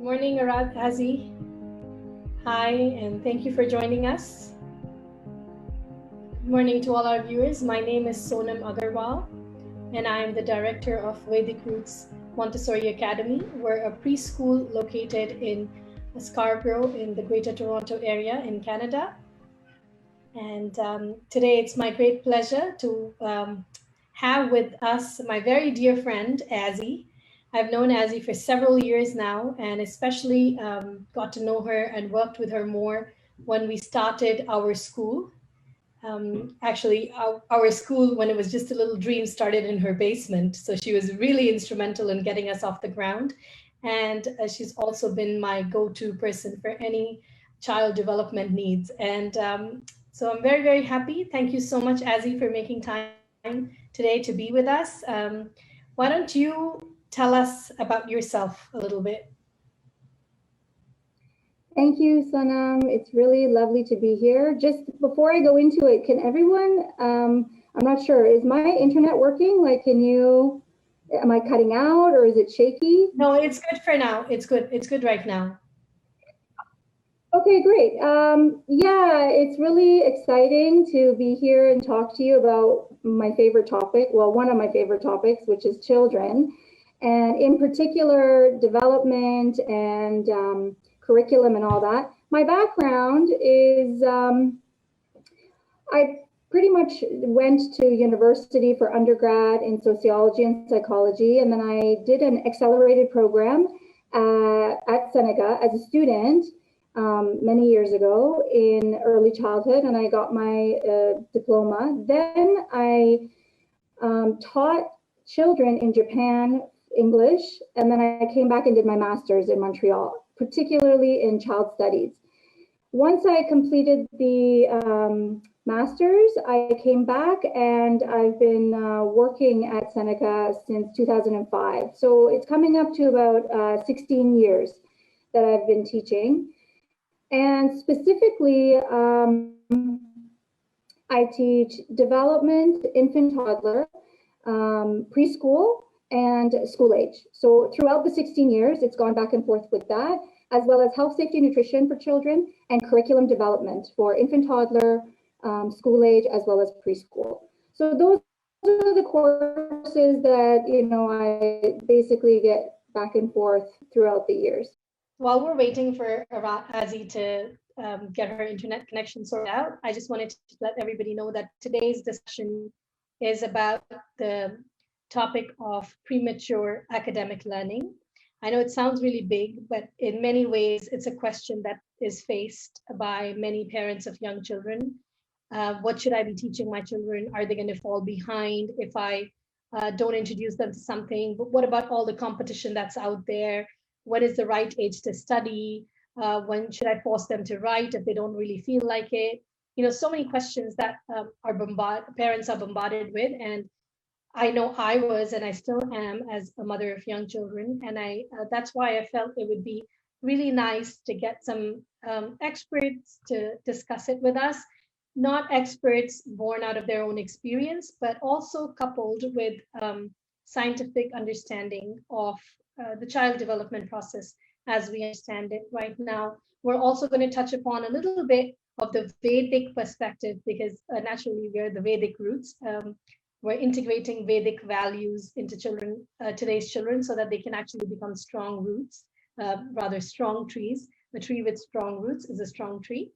Morning, Azy. Hi, and thank you for joining us. Good morning to all our viewers. My name is Sonam Agarwal, and I am the director of Vedic Roots Montessori Academy. We're a preschool located in Scarborough in the Greater Toronto area in Canada. And today it's my great pleasure to have with us my very dear friend, Azy. I've known Azy for several years now, and especially got to know her and worked with her more when we started our school. Actually, our school, when it was just a little dream, started in her basement. So she was really instrumental in getting us off the ground. And she's also been my go-to person for any child development needs. And so I'm very, very happy. Thank you so much, Azy, for making time today to be with us. Why don't you tell us about yourself a little bit? Thank you, Sonam. It's really lovely to be here. Just before I go into it, can everyone, I'm not sure, is my internet working? Like, am I cutting out or is it shaky? No, it's good for now. It's good. It's good right now. Okay, great. Yeah, it's really exciting to be here and talk to you about my favorite topic. Well, one of my favorite topics, which is children, and in particular, development and curriculum and all that. My background is I pretty much went to university for undergrad in sociology and psychology, and then I did an accelerated program at Seneca as a student many years ago in early childhood, and I got my diploma. Then I taught children in Japan English, and then I came back and did my master's in Montreal, particularly in child studies. Once I completed the master's, I came back and I've been working at Seneca since 2005. So it's coming up to about 16 years that I've been teaching. And specifically, I teach development, infant, toddler, preschool, and school age. So throughout the 16 years, it's gone back and forth with that, as well as health, safety, nutrition for children and curriculum development for infant, toddler, school age, as well as preschool. So those are the courses that, I basically get back and forth throughout the years. While we're waiting for Azy to get her internet connection sorted out, I just wanted to let everybody know that today's discussion is about the topic of premature academic learning. I know it sounds really big, but in many ways, it's a question that is faced by many parents of young children. What should I be teaching my children? Are they going to fall behind if I don't introduce them to something? But what about all the competition that's out there? What is the right age to study? When should I force them to write if they don't really feel like it? So many questions that parents are bombarded with. And I know I was, and I still am, as a mother of young children. And that's why I felt it would be really nice to get some experts to discuss it with us. Not experts born out of their own experience, but also coupled with scientific understanding of the child development process as we understand it right now. We're also going to touch upon a little bit of the Vedic perspective because naturally we're the Vedic roots. We're integrating Vedic values into today's children so that they can actually become strong roots, rather strong trees. A tree with strong roots is a strong tree.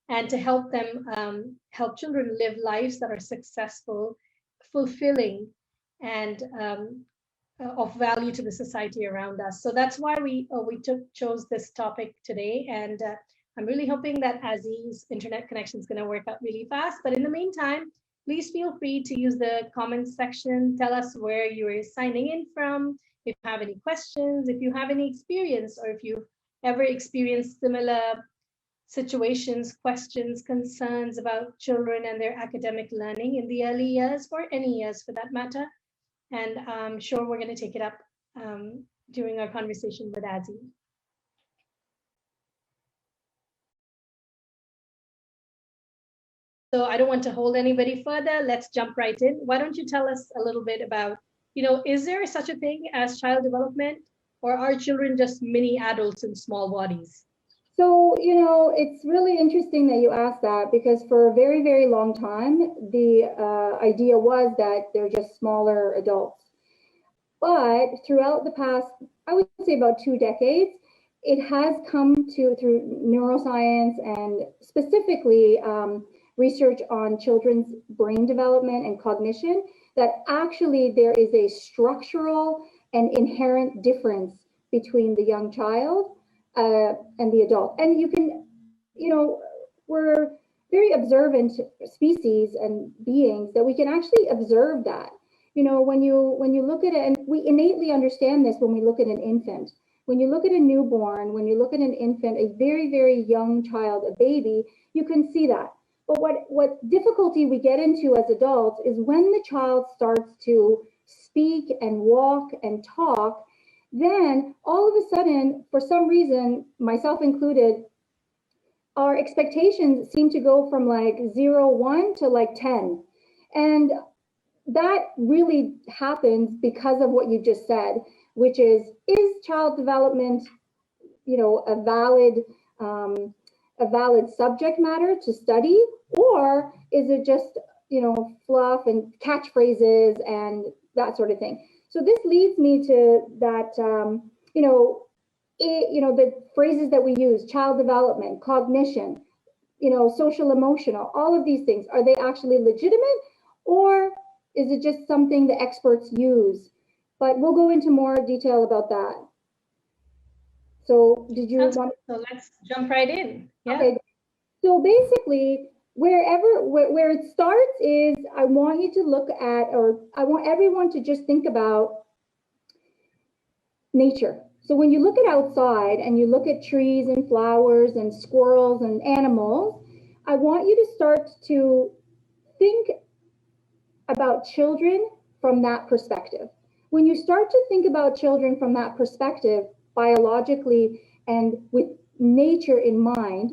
And to help them, help children live lives that are successful, fulfilling, and of value to the society around us. So that's why we chose this topic today. And I'm really hoping that Azy's internet connection is going to work out really fast. But in the meantime, please feel free to use the comments section. Tell us where you are signing in from. If you have any questions, if you have any experience, or if you've ever experienced similar situations, questions, concerns about children and their academic learning in the early years, or any years for that matter. And I'm sure we're going to take it up during our conversation with Azy. So I don't want to hold anybody further. Let's jump right in. Why don't you tell us a little bit about, is there such a thing as child development? or are children just mini adults in small bodies? So, it's really interesting that you asked that, because for a very, very long time, the idea was that they're just smaller adults. But throughout the past, I would say about 2 decades, it has come to, through neuroscience and specifically research on children's brain development and cognition, that actually there is a structural and inherent difference between the young child and the adult. And you can, we're very observant species and beings, that we can actually observe that. When you look at it, and we innately understand this when we look at an infant. When you look at a newborn, when you look at an infant, a very, very young child, a baby, you can see that. But what difficulty we get into as adults is when the child starts to speak and walk and talk, then all of a sudden, for some reason, myself included, our expectations seem to go from like 0, 1 to like 10. And that really happens because of what you just said, which is child development, a valid subject matter to study, or is it just, fluff and catchphrases and that sort of thing? So this leads me to that, the phrases that we use: child development, cognition, social emotional, all of these things, are they actually legitimate, or is it just something the experts use? But we'll go into more detail about that. So did you want? So let's jump right in. Yeah. Okay. So basically, where it starts is, I want you to look at, or I want everyone to just think about nature. So when you look at outside and you look at trees and flowers and squirrels and animals, I want you to start to think about children from that perspective. When you start to think about children from that perspective, biologically and with nature in mind,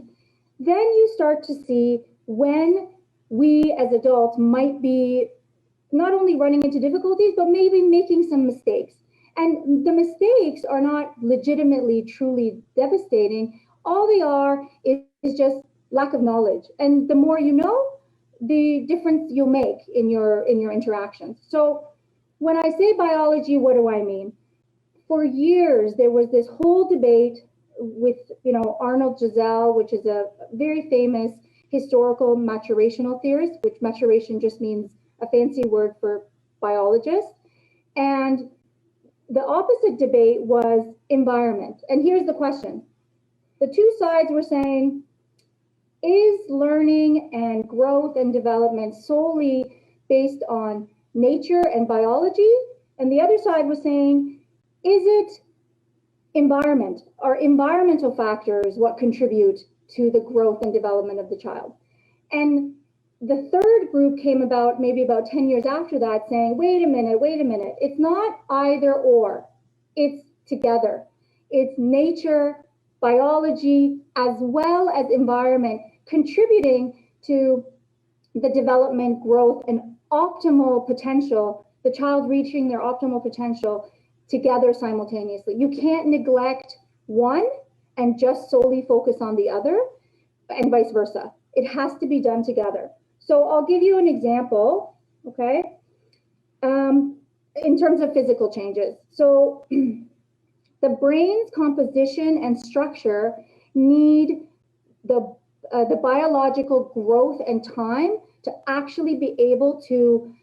then you start to see when we as adults might be not only running into difficulties, but maybe making some mistakes. And the mistakes are not legitimately, truly devastating. All they are is just lack of knowledge. And the more you know, the difference you'll make in your interactions. So when I say biology, what do I mean? For years, there was this whole debate with, Arnold Giselle, which is a very famous historical maturational theorist, which maturation just means a fancy word for biologist. And the opposite debate was environment. And here's the question. The two sides were saying, is learning and growth and development solely based on nature and biology? And the other side was saying, is it environment? Are environmental factors what contribute to the growth and development of the child? And the third group came about maybe about 10 years after that, saying, wait a minute, it's not either or, it's together. It's nature, biology, as well as environment, contributing to the development, growth, and optimal potential, the child reaching their optimal potential together simultaneously. You can't neglect one and just solely focus on the other, and vice versa. It has to be done together. So I'll give you an example, okay? In terms of physical changes. So the brain's composition and structure need the biological growth and time to actually be able to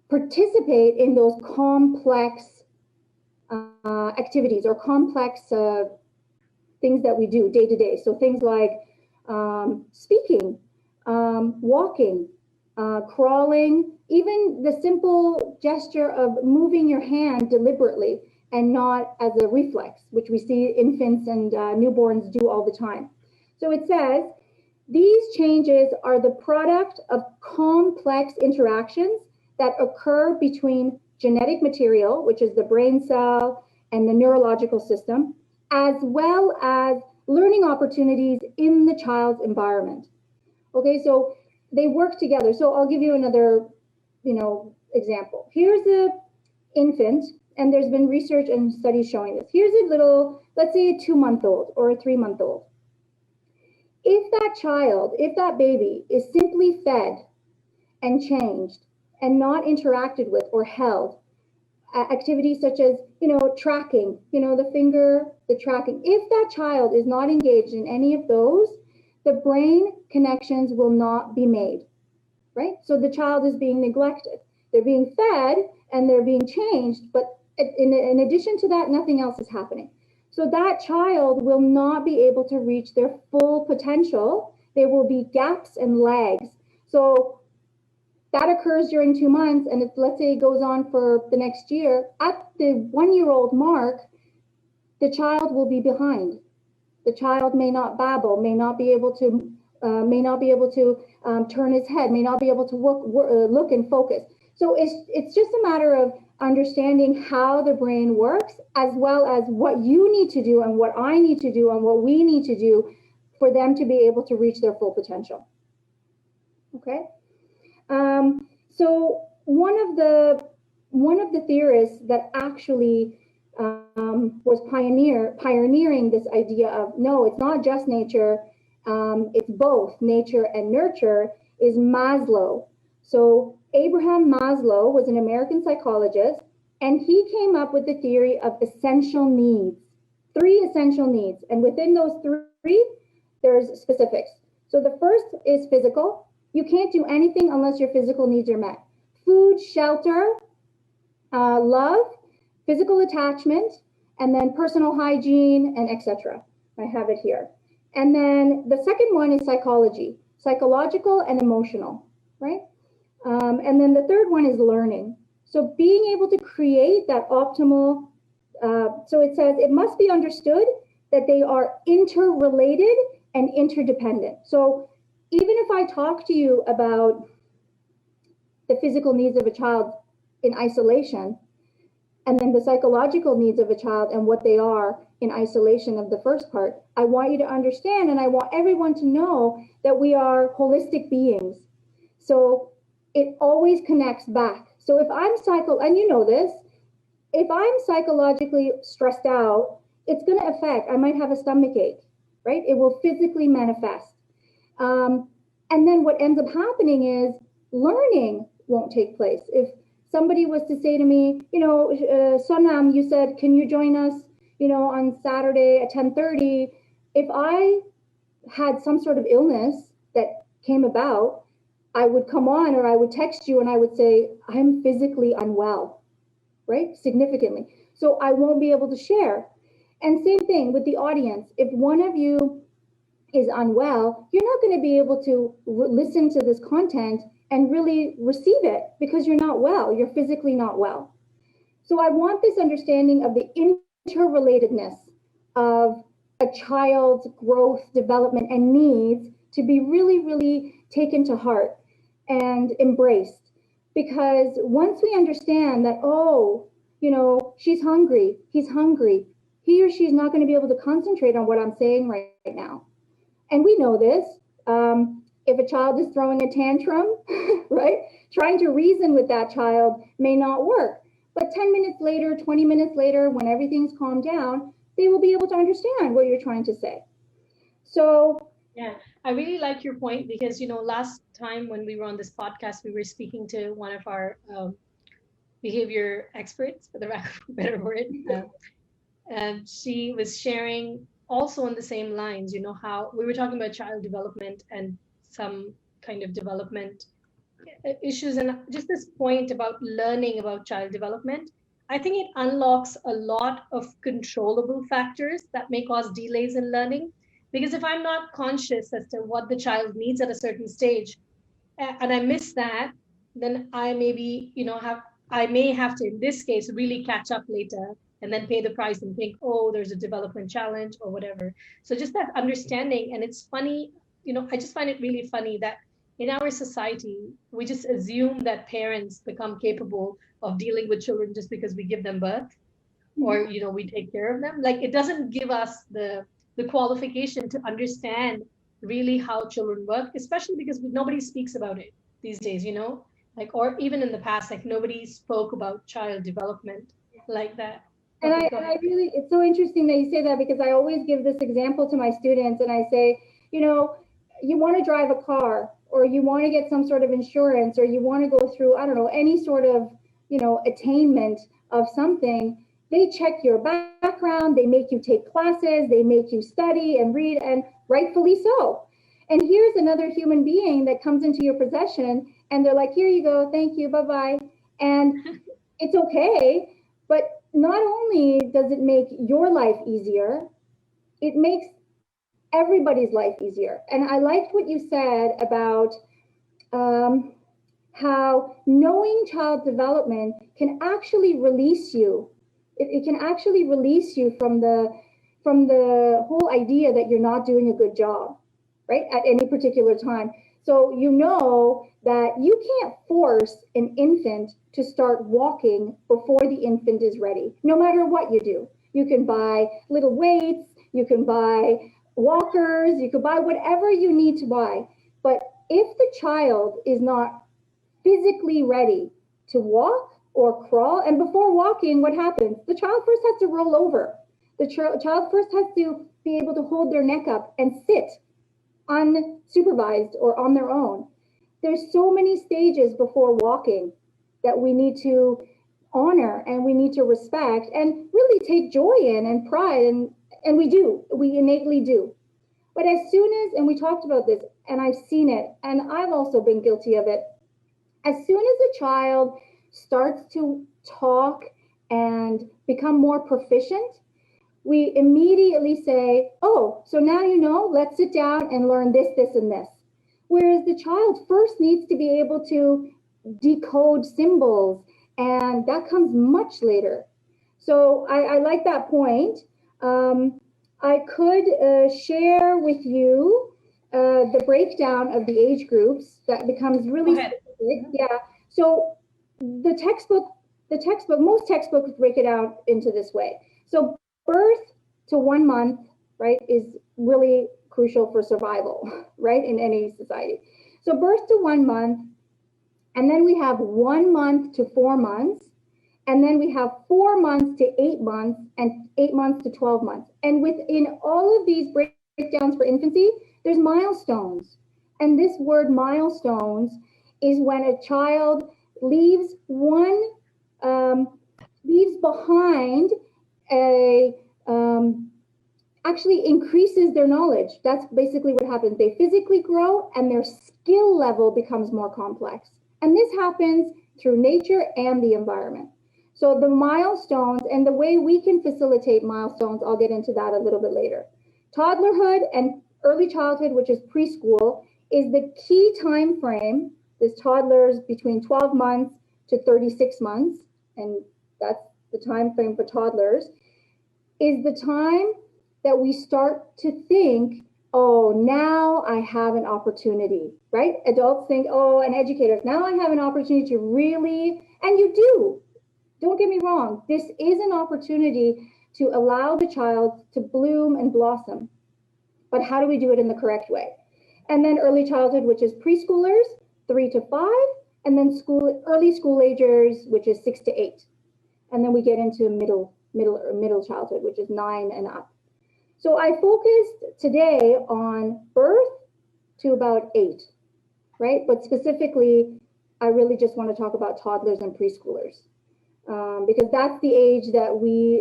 participate in those complex activities or complex things that we do day to day. So things like speaking, walking, crawling, even the simple gesture of moving your hand deliberately and not as a reflex, which we see infants and newborns do all the time. So it says, these changes are the product of complex interactions that occur between genetic material, which is the brain cell and the neurological system, as well as learning opportunities in the child's environment. Okay, so they work together. So I'll give you another, example. Here's an infant, And there's been research and studies showing this. Here's a little, let's say a 2-month-old or a 3-month-old. If that child, if that baby is simply fed and changed and not interacted with or held, activities such as, tracking, the finger, the tracking, if that child is not engaged in any of those, the brain connections will not be made, right? So the child is being neglected. They're being fed and they're being changed, but in addition to that, nothing else is happening. So that child will not be able to reach their full potential. There will be gaps and lags. So that occurs during 2 months, and let's say it goes on for the next year. At the 1-year-old mark, the child will be behind. The child may not babble, may not be able to turn his head, may not be able to look and focus. So it's just a matter of understanding how the brain works, as well as what you need to do and what I need to do and what we need to do for them to be able to reach their full potential. Okay. So one of the theorists that actually was pioneering this idea of, no, it's not just nature, it's both nature and nurture, is Maslow. So Abraham Maslow was an American psychologist, and he came up with the theory of essential needs, 3 essential needs. And within those 3, there's specifics. So the first is physical. You can't do anything unless your physical needs are met. Food, shelter, love, physical attachment, and then personal hygiene, and etc. I have it here. And then the second one is psychology, psychological and emotional, right? And then the third one is learning. So being able to create that optimal, so it says it must be understood that they are interrelated and interdependent. So even if I talk to you about the physical needs of a child in isolation, and then the psychological needs of a child and what they are in isolation of the first part, I want you to understand, and I want everyone to know that we are holistic beings. So it always connects back. So if I'm and you know this, if I'm psychologically stressed out, it's going to affect, I might have a stomach ache, right? It will physically manifest. And then what ends up happening is learning won't take place. If somebody was to say to me, Sonam, you said, can you join us, on Saturday at 10:30? If I had some sort of illness that came about, I would come on, or I would text you and I would say, I'm physically unwell, right? Significantly. So I won't be able to share. And same thing with the audience. If one of you is unwell, you're not going to be able to listen to this content and really receive it because you're not well. You're physically not well. So I want this understanding of the interrelatedness of a child's growth, development, and needs to be really, really taken to heart and embraced. Because once we understand that, she's hungry, he's hungry, he or she's not going to be able to concentrate on what I'm saying right now. And we know this. If a child is throwing a tantrum, right, trying to reason with that child may not work. But 10 minutes later, 20 minutes later, when everything's calmed down, they will be able to understand what you're trying to say. So yeah, I really like your point because, last time when we were on this podcast, we were speaking to one of our behavior experts, for the lack of a better word. And she was sharing also on the same lines, how we were talking about child development and some kind of development issues. And just this point about learning about child development, I think it unlocks a lot of controllable factors that may cause delays in learning. Because if I'm not conscious as to what the child needs at a certain stage, and I miss that, then I maybe, I may have to, in this case, really catch up later and then pay the price and think, oh, there's a development challenge or whatever. So just that understanding. And it's funny, I just find it really funny that in our society, we just assume that parents become capable of dealing with children just because we give them birth or, we take care of them. Like, it doesn't give us the qualification to understand really how children work, especially because nobody speaks about it these days, or even in the past, like nobody spoke about child development. like that. And Okay, go I ahead. really, it's so interesting that you say that, because I always give this example to my students and I say, you know, you want to drive a car, or you want to get some sort of insurance, or you want to go through, I don't know, any sort of, attainment of something. They check your background, they make you take classes, they make you study and read, and rightfully so. And here's another human being that comes into your possession and they're like, here you go, thank you, bye bye. And it's okay. But not only does it make your life easier, it makes everybody's life easier. And I liked what you said about um, how knowing child development can actually release you. It can actually release you from the whole idea that you're not doing a good job, right? At any particular time. So you know that you can't force an infant to start walking before the infant is ready, no matter what you do. You can buy little weights, you can buy walkers, you can buy whatever you need to buy. But if the child is not physically ready to walk or crawl, and before walking, what happens? The child first has to roll over. The child first has to be able to hold their neck up and sit unsupervised or on their own. There's so many stages before walking that we need to honor and we need to respect and really take joy in and pride, and we innately do. But as soon as, and we talked about this, and I've seen it, and I've also been guilty of it, as soon as a child starts to talk and become more proficient, we immediately say, oh, so now you know, let's sit down and learn this, this, and this. Whereas the child first needs to be able to decode symbols, and that comes much later. So I like that point. I could share with you the breakdown of the age groups that becomes really specific. Yeah. So most textbooks break it out into this way. So birth to 1 month, right, is really crucial for survival, right, in any society. So birth to 1 month, and then we have 1 month to 4 months, and then we have 4 months to 8 months, and 8 months to 12 months. And within all of these breakdowns for infancy, there's milestones. And this word milestones is when a child leaves behind actually increases their knowledge. That's basically what happens. They physically grow and their skill level becomes more complex. And this happens through nature and the environment. So the milestones and the way we can facilitate milestones, I'll get into that a little bit later. Toddlerhood and early childhood, which is preschool, is the key time frame. This toddlers between 12 months to 36 months, and that's the time frame for toddlers, is the time that we start to think, oh, now I have an opportunity, right? Adults think, oh, and educators, now I have an opportunity to really, and you do. Don't get me wrong. This is an opportunity to allow the child to bloom and blossom. But how do we do it in the correct way? And then early childhood, which is preschoolers, 3 to 5, and then early school agers, which is 6 to 8. And then we get into middle childhood, which is 9 and up. So I focused today on birth to about 8, right? But specifically, I really just want to talk about toddlers and preschoolers. Because that's the age that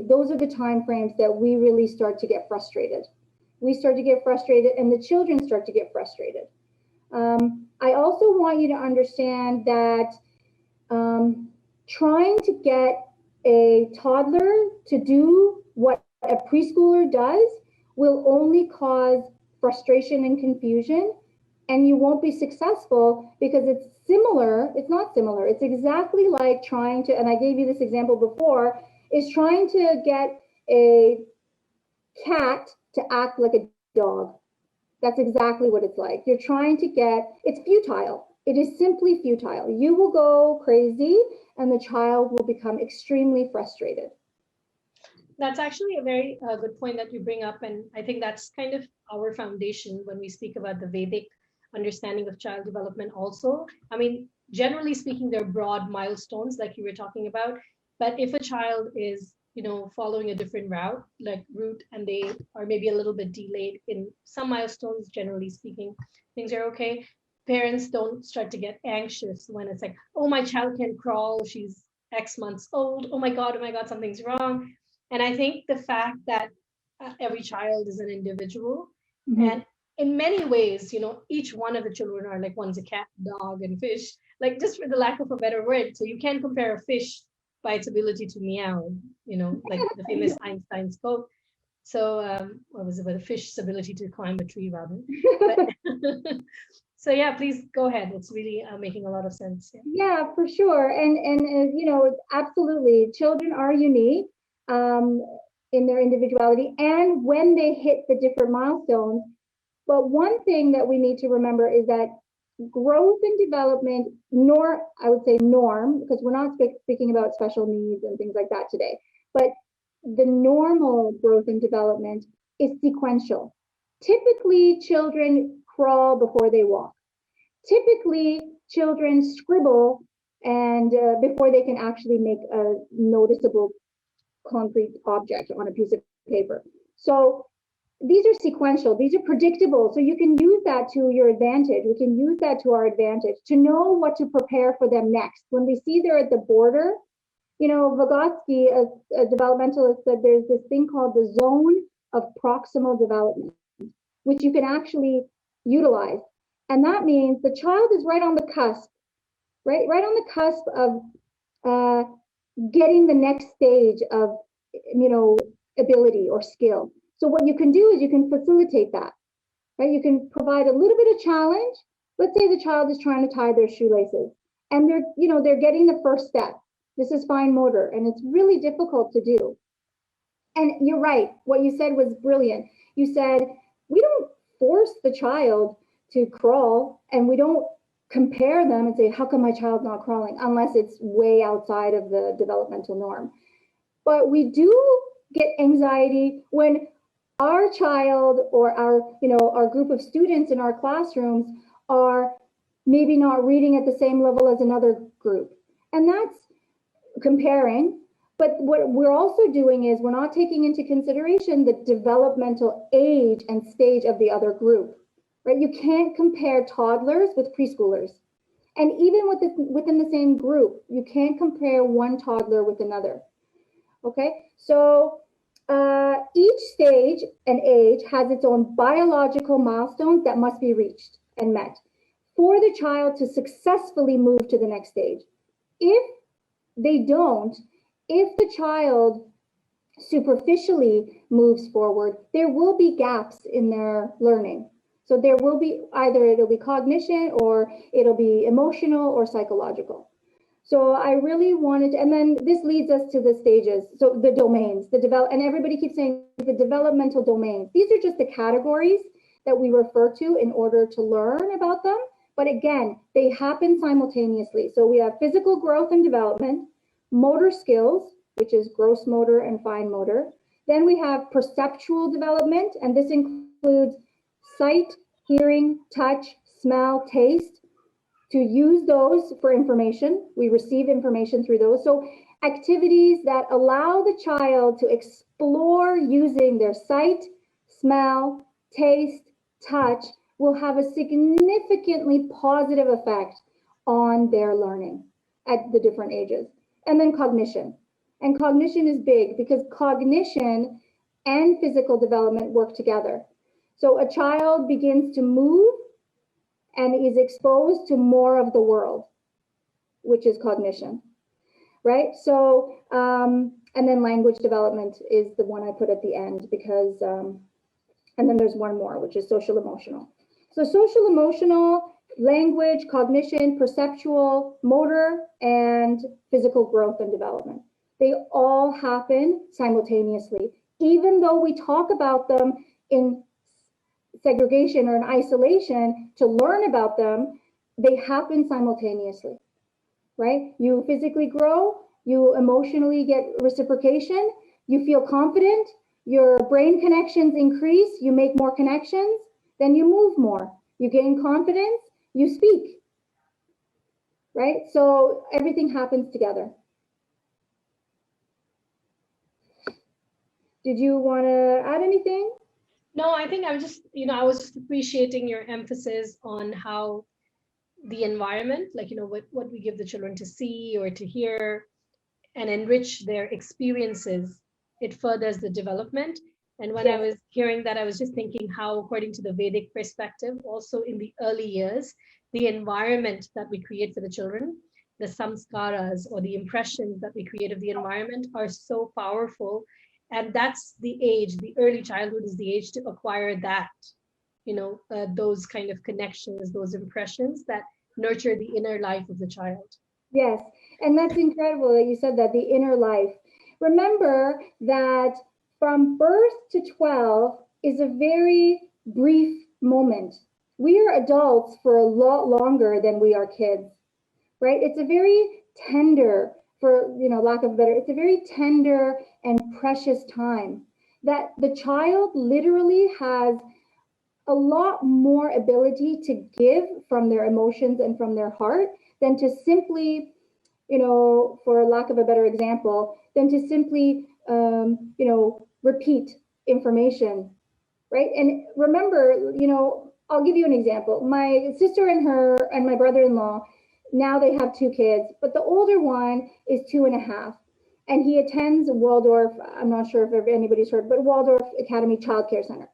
those are the time frames that we really start to get frustrated. We start to get frustrated and the children start to get frustrated. I also want you to understand that trying to get a toddler to do what a preschooler does will only cause frustration and confusion, and you won't be successful because it's not similar. It's exactly like trying to, and I gave you this example before, is trying to get a cat to act like a dog. That's exactly what it's like. You're trying to it's futile. It is simply futile. You will go crazy and the child will become extremely frustrated. That's actually a very good point that you bring up. And I think that's kind of our foundation when we speak about the Vedic understanding of child development also. I mean, generally speaking, there are broad milestones like you were talking about. But if a child is, following a different route, and they are maybe a little bit delayed in some milestones, generally speaking, things are okay. Parents don't start to get anxious when it's like, oh, my child can't crawl, she's X months old. Oh my God, something's wrong. And I think the fact that every child is an individual, and in many ways, each one of the children are like, one's a cat, dog, and fish, like, just for the lack of a better word. So you can't compare a fish by its ability to meow, like the famous Einstein's quote. So, what was it? The fish's ability to climb a tree, rather. But, so yeah, please go ahead. It's really making a lot of sense. Yeah. Yeah, for sure. And absolutely, children are unique in their individuality and when they hit the different milestones. But one thing that we need to remember is that growth and development, I would say norm, because we're not speaking about special needs and things like that today, but the normal growth and development is sequential. Typically, children crawl before they walk. Typically, children scribble and before they can actually make a noticeable concrete object on a piece of paper. So these are sequential, these are predictable. So you can use that to your advantage. We can use that to our advantage to know what to prepare for them next. When we see they're at the border, Vygotsky, a developmentalist, said there's this thing called the zone of proximal development, which you can actually utilize. And that means the child is right on the cusp, right on the cusp of getting the next stage of, ability or skill. So what you can do is you can facilitate that, right? You can provide a little bit of challenge. Let's say the child is trying to tie their shoelaces and they're getting the first step. This is fine motor and it's really difficult to do. And you're right. What you said was brilliant. You said, we don't force the child to crawl and we don't compare them and say, how come my child's not crawling? Unless it's way outside of the developmental norm. But we do get anxiety when our child or our group of students in our classrooms are maybe not reading at the same level as another group. And that's comparing. But what we're also doing is we're not taking into consideration the developmental age and stage of the other group, right? You can't compare toddlers with preschoolers. And even within the same group, you can't compare one toddler with another. Okay, so each stage and age has its own biological milestones that must be reached and met for the child to successfully move to the next stage. If they don't, if the child superficially moves forward, there will be gaps in their learning. So there will be it'll be cognition or it'll be emotional or psychological. So I really wanted to, and then this leads us to the stages. So the domains, and everybody keeps saying the developmental domains. These are just the categories that we refer to in order to learn about them. But again, they happen simultaneously. So we have physical growth and development, motor skills, which is gross motor and fine motor. Then we have perceptual development, and this includes sight, hearing, touch, smell, taste. To use those for information, we receive information through those. So activities that allow the child to explore using their sight, smell, taste, touch will have a significantly positive effect on their learning at the different ages. And then cognition. And cognition is big because cognition and physical development work together. So a child begins to move and is exposed to more of the world, which is cognition, right? So, and then language development is the one I put at the end because, and then there's one more, which is social emotional. So social emotional, language, cognition, perceptual, motor, and physical growth and development. They all happen simultaneously, even though we talk about them in segregation or in isolation to learn about them, they happen simultaneously, right? You physically grow, you emotionally get reciprocation, you feel confident, your brain connections increase, you make more connections, then you move more, you gain confidence, you speak, right? So everything happens together. Did you want to add anything? No, I think I'm just, I was just appreciating your emphasis on how the environment, like, what we give the children to see or to hear and enrich their experiences, it furthers the development. And when I was hearing that, I was just thinking how, according to the Vedic perspective, also in the early years, the environment that we create for the children, the samskaras or the impressions that we create of the environment are so powerful. And that's the age, the early childhood is the age to acquire that, those kind of connections, those impressions that nurture the inner life of the child. Yes, and that's incredible that you said that, the inner life. Remember that from birth to 12 is a very brief moment. We are adults for a lot longer than we are kids, right? It's a very tender, for lack of a better, it's a very tender and precious time that the child literally has a lot more ability to give from their emotions and from their heart than to simply, for lack of a better example, than to simply, repeat information, right? And remember, I'll give you an example. My sister and my brother-in-law, now they have 2 kids, but the older one is 2.5. And he attends Waldorf, I'm not sure if anybody's heard, but Waldorf Academy Child Care Center.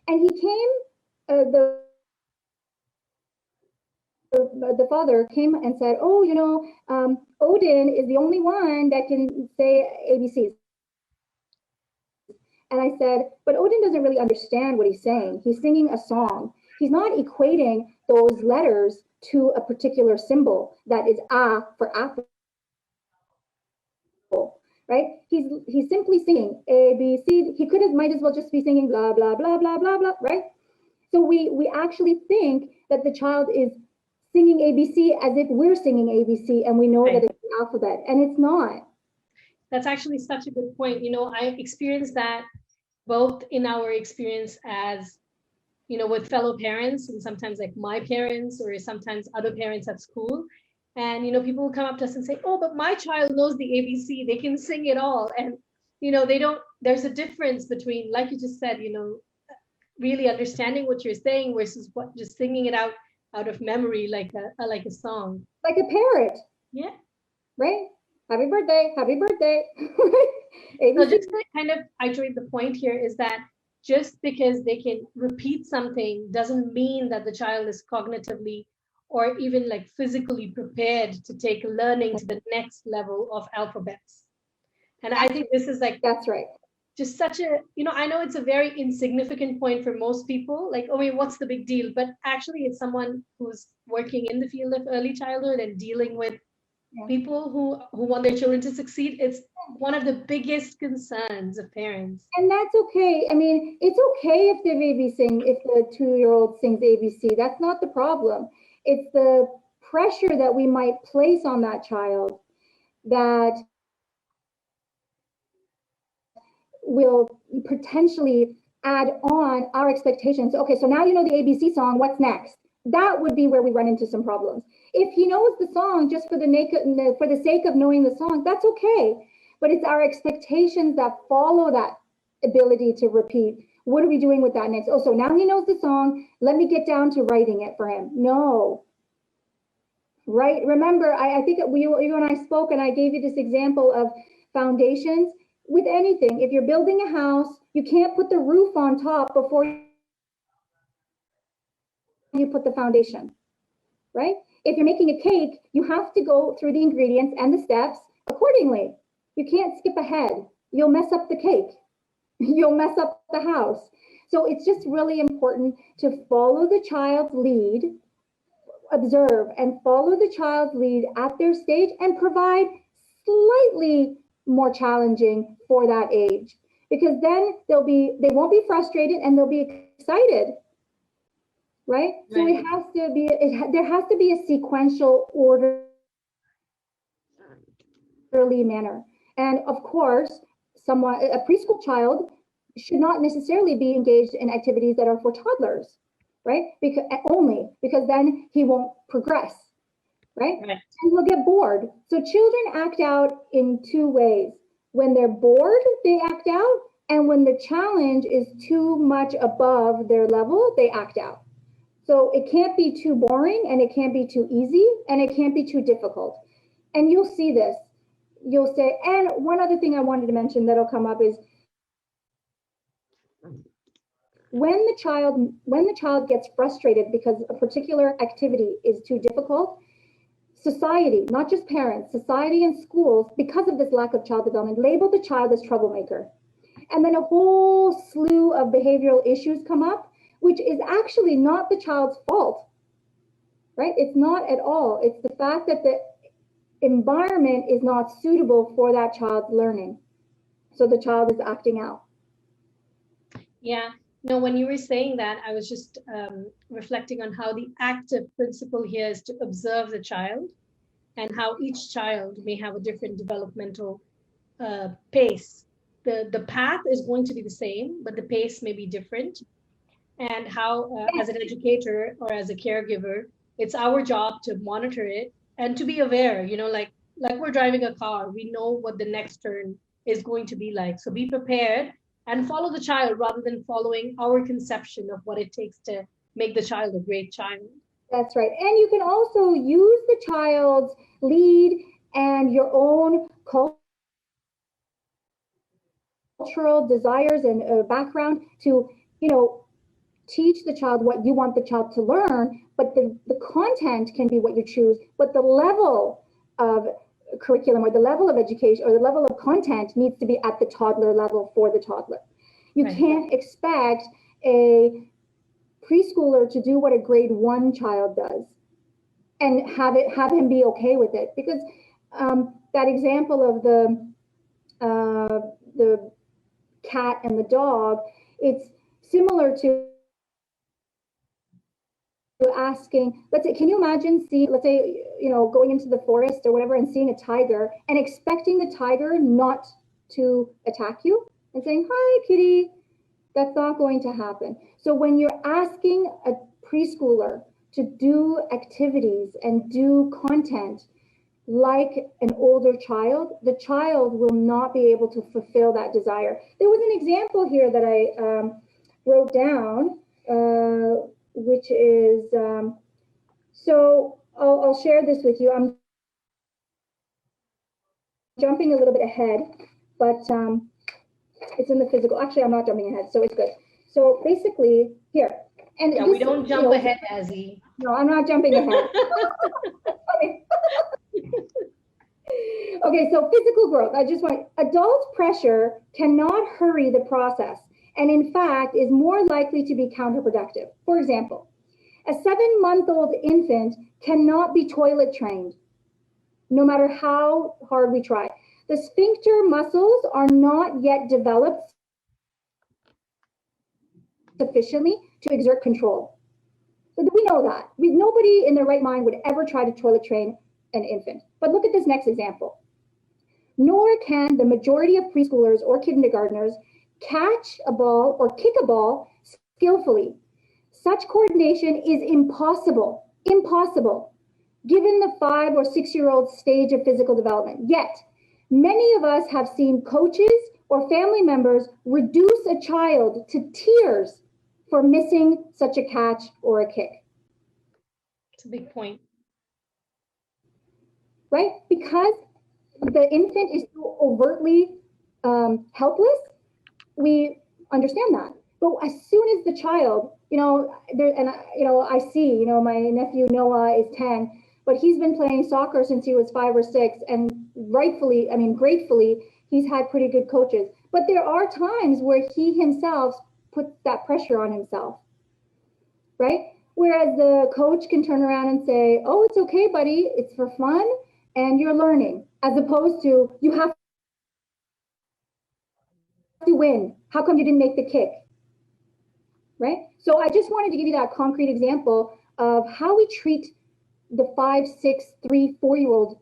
And he came, the father came and said, oh, Odin is the only one that can say ABCs. And I said, but Odin doesn't really understand what he's saying. He's singing a song. He's not equating those letters to a particular symbol that is A for apple, right? He's simply singing A, B, C. He might as well just be singing blah, blah, blah, blah, blah, blah, right? So we actually think that the child is singing ABC as if we're singing ABC and we know that it's the alphabet, and it's not. That's actually such a good point. I experienced that both in our experience as, with fellow parents and sometimes like my parents or sometimes other parents at school. And, people will come up to us and say, oh, but my child knows the ABC, they can sing it all. And, there's a difference between, like you just said, really understanding what you're saying versus just singing it out of memory, like a song. Like a parrot. Yeah. Right? Happy birthday, happy birthday. So just to kind of iterate the point here is that just because they can repeat something doesn't mean that the child is cognitively or even like physically prepared to take learning to the next level of alphabets. And I think this is like, that's right. Just such a, I know it's a very insignificant point for most people, like, oh, wait, what's the big deal? But actually, it's someone who's working in the field of early childhood and dealing with people who want their children to succeed. It's one of the biggest concerns of parents. And that's okay. I mean, it's okay if if the 2-year-old sings ABC. That's not the problem. It's the pressure that we might place on that child that will potentially add on our expectations. Okay, so now you know the ABC song, what's next? That would be where we run into some problems. If he knows the song just for the sake of knowing the song, that's okay. But it's our expectations that follow that ability to repeat. What are we doing with that next? Oh, so now he knows the song. Let me get down to writing it for him. No. Right? Remember, I think you and I spoke and I gave you this example of foundations. With anything, if you're building a house, you can't put the roof on top before you put the foundation, right? If you're making a cake, you have to go through the ingredients and the steps accordingly. You can't skip ahead. You'll mess up the cake. You'll mess up the house. So it's just really important to follow the child's lead, observe and follow the child's lead at their stage and provide slightly more challenging for that age, because then they won't be frustrated and they'll be excited, right? So it has to be there has to be a sequential orderly manner. And of course, a preschool child should not necessarily be engaged in activities that are for toddlers, right? Because then he won't progress. Right? And he'll get bored. So children act out in 2 ways. When they're bored, they act out, And when the challenge is too much above their level, they act out. So it can't be too boring, and it can't be too easy, and it can't be too difficult. And you'll see this. You'll say, and one other thing I wanted to mention that'll come up is when the child gets frustrated because a particular activity is too difficult, society, not just parents, society and schools, because of this lack of child development, label the child as troublemaker. And then a whole slew of behavioral issues come up, which is actually not the child's fault, right? It's not at all. It's the fact that the environment is not suitable for that child's learning. So the child is acting out. Yeah, no, when you were saying that, I was just reflecting on how the active principle here is to observe the child and how each child may have a different developmental pace. The path is going to be the same, but the pace may be different. And how, as an educator or as a caregiver, it's our job to monitor it and to be aware, you know, like we're driving a car, we know what the next turn is going to be like. So be prepared and follow the child rather than following our conception of what it takes to make the child a great child. That's right. And you can also use the child's lead and your own cultural desires and background to, you know, teach the child what you want the child to learn, but the content can be what you choose, but the level of curriculum or the level of education or the level of content needs to be at the toddler level for the toddler. You right. Can't expect a preschooler to do what a grade 1 child does and have him be okay with it, because that example of the cat and the dog, it's similar to asking, let's say, can you imagine let's say, you know, going into the forest or whatever and seeing a tiger and expecting the tiger not to attack you and saying, hi, kitty? That's not going to happen. So when you're asking a preschooler to do activities and do content like an older child, the child will not be able to fulfill that desire. There was an example here that I wrote down, which is, so I'll share this with you. I'm jumping a little bit ahead, but it's in the physical. Actually, I'm not jumping ahead, so it's good. So basically, here. And yeah, we don't jump ahead, Azy. No, I'm not jumping ahead. Okay, so physical growth. Adult pressure cannot hurry the process, and in fact is more likely to be counterproductive. For example, a 7-month-old infant cannot be toilet trained, no matter how hard we try. The sphincter muscles are not yet developed sufficiently to exert control. So we know that. Nobody in their right mind would ever try to toilet train an infant. But look at this next example. Nor can the majority of preschoolers or kindergartners catch a ball or kick a ball skillfully. Such coordination is impossible, given the 5 or 6-year-old stage of physical development. Yet, many of us have seen coaches or family members reduce a child to tears for missing such a catch or a kick. It's a big point. Right? Because the infant is so overtly helpless, we understand that. But as soon as the child, I see, my nephew Noah is 10, but he's been playing soccer since he was 5 or 6, and gratefully, he's had pretty good coaches. But there are times where he himself puts that pressure on himself, right? Whereas the coach can turn around and say, oh, it's okay, buddy, it's for fun, and you're learning, as opposed to, you have to win. How come you didn't make the kick? Right? So I just wanted to give you that concrete example of how we treat the 5, 6, 3, 4-year-old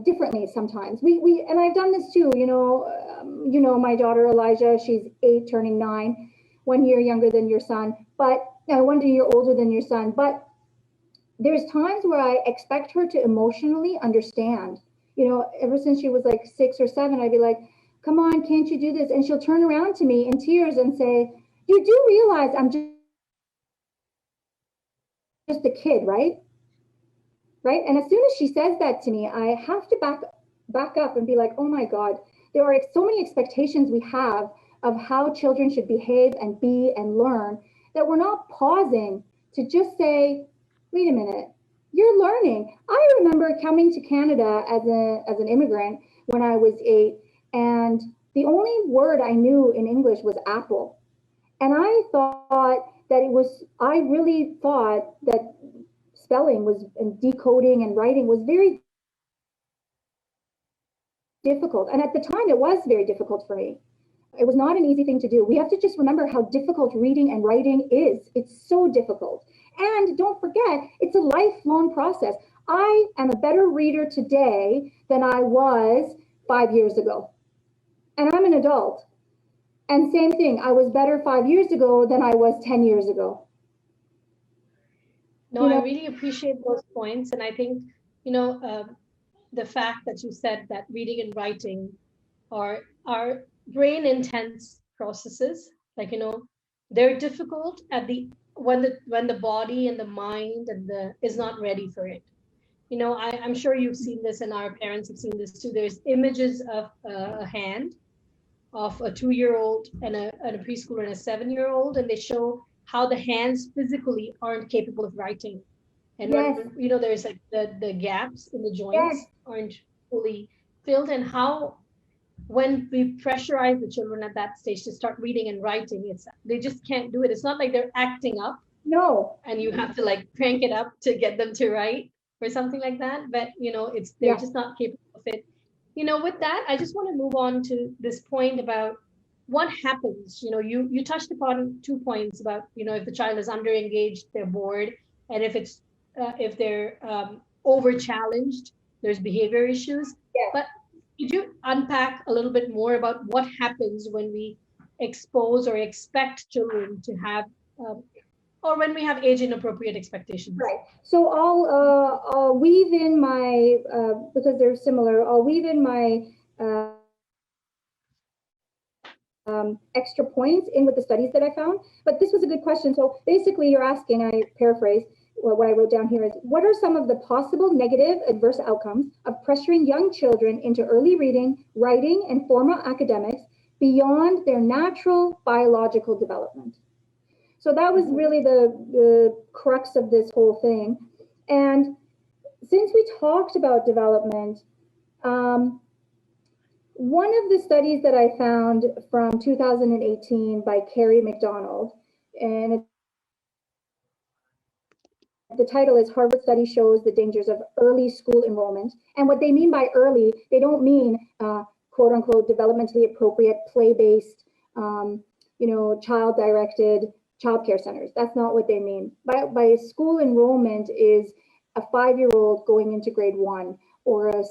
differently sometimes. And I've done this too. My daughter Elijah, she's 8, turning 9, 1 year younger than your son, but 1 year older than your son. But there's times where I expect her to emotionally understand. Ever since she was like 6 or 7, I'd be like, come on, can't you do this? And she'll turn around to me in tears and say, you do realize I'm just a kid, right? Right? And as soon as she says that to me, I have to back up and be like, oh my God, there are so many expectations we have of how children should behave and be and learn that we're not pausing to just say, wait a minute, you're learning. I remember coming to Canada as an immigrant when I was 8, and the only word I knew in English was apple. And I really thought that spelling was, and decoding and writing was very difficult. And at the time, it was very difficult for me. It was not an easy thing to do. We have to just remember how difficult reading and writing is. It's so difficult. And don't forget, it's a lifelong process. I am a better reader today than I was 5 years ago. And I'm an adult. And same thing, I was better 5 years ago than I was 10 years ago. No, I really appreciate those points. And I think, the fact that you said that reading and writing are brain intense processes, like, they're difficult at when the body and the mind and is not ready for it. I'm sure you've seen this, and our parents have seen this too. There's images of a hand of a 2-year-old and a preschooler and a 7-year-old, and they show how the hands physically aren't capable of writing. And yes. when, there's like the gaps in the joints yes. aren't fully filled, and how when we pressurize the children at that stage to start reading and writing, they just can't do it. It's not like they're acting up. No. And you have to like crank it up to get them to write or something like that. But they're just not capable of it. With that, I just want to move on to this point about what happens. You touched upon 2 points about, if the child is under engaged, they're bored, and if they're over challenged, there's behavior issues. Yeah. But could you unpack a little bit more about what happens when we expose or expect children to have, or when we have age inappropriate expectations? Right. So I'll weave in my, because they're similar, I'll weave in my extra points in with the studies that I found. But this was a good question. So basically you're asking, I paraphrase, what I wrote down here is, what are some of the possible negative adverse outcomes of pressuring young children into early reading, writing, and formal academics beyond their natural biological development? So that was really the crux of this whole thing. And since we talked about development, one of the studies that I found from 2018 by Carrie McDonald, and the title is Harvard Study Shows the Dangers of Early School Enrollment. And what they mean by early, they don't mean quote unquote developmentally appropriate, play-based, child-directed childcare centers. That's not what they mean. By school enrollment is a 5-year-old going into grade 1, or a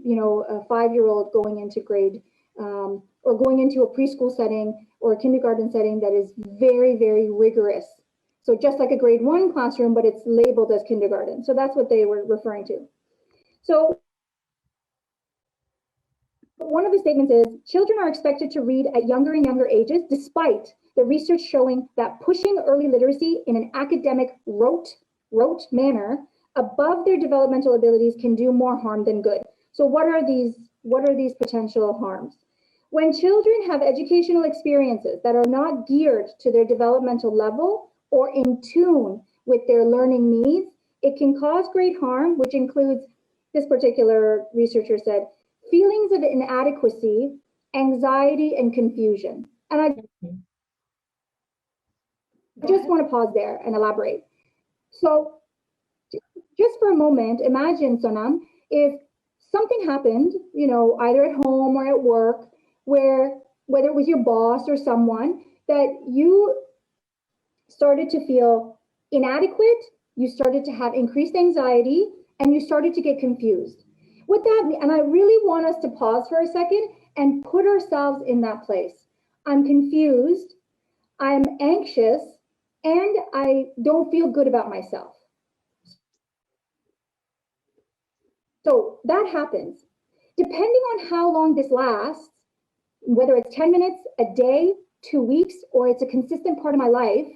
5-year-old going into grade, or going into a preschool setting or a kindergarten setting that is very, very rigorous. So just like a grade 1 classroom, but it's labeled as kindergarten. So that's what they were referring to. So one of the statements is, children are expected to read at younger and younger ages, despite the research showing that pushing early literacy in an academic rote manner above their developmental abilities can do more harm than good. So what are these potential harms? When children have educational experiences that are not geared to their developmental level or in tune with their learning needs, it can cause great harm, which includes, this particular researcher said, feelings of inadequacy, anxiety, and confusion. And I just want to pause there and elaborate. So just for a moment, imagine, Sonam, if something happened, either at home or at work, where, whether it was your boss or someone, that you started to feel inadequate, you started to have increased anxiety, and you started to get confused. What that mean, and I really want us to pause for a second and put ourselves in that place. I'm confused, I'm anxious, and I don't feel good about myself. So that happens. Depending on how long this lasts, whether it's 10 minutes a day, 2 weeks, or it's a consistent part of my life,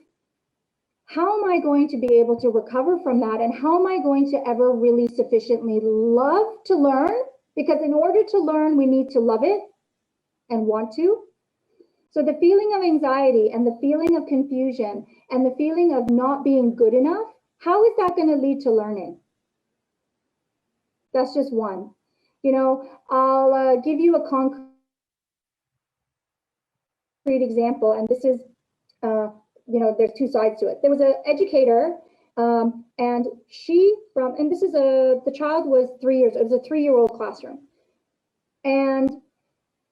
how am I going to be able to recover from that? And how am I going to ever really sufficiently love to learn? Because in order to learn, we need to love it and want to. So the feeling of anxiety and the feeling of confusion and the feeling of not being good enough, how is that going to lead to learning? That's just one. You know, I'll give you a concrete example, and this is, you know, there's two sides to it. There was an educator, and this is the child was 3 years, it was a 3-year-old classroom. And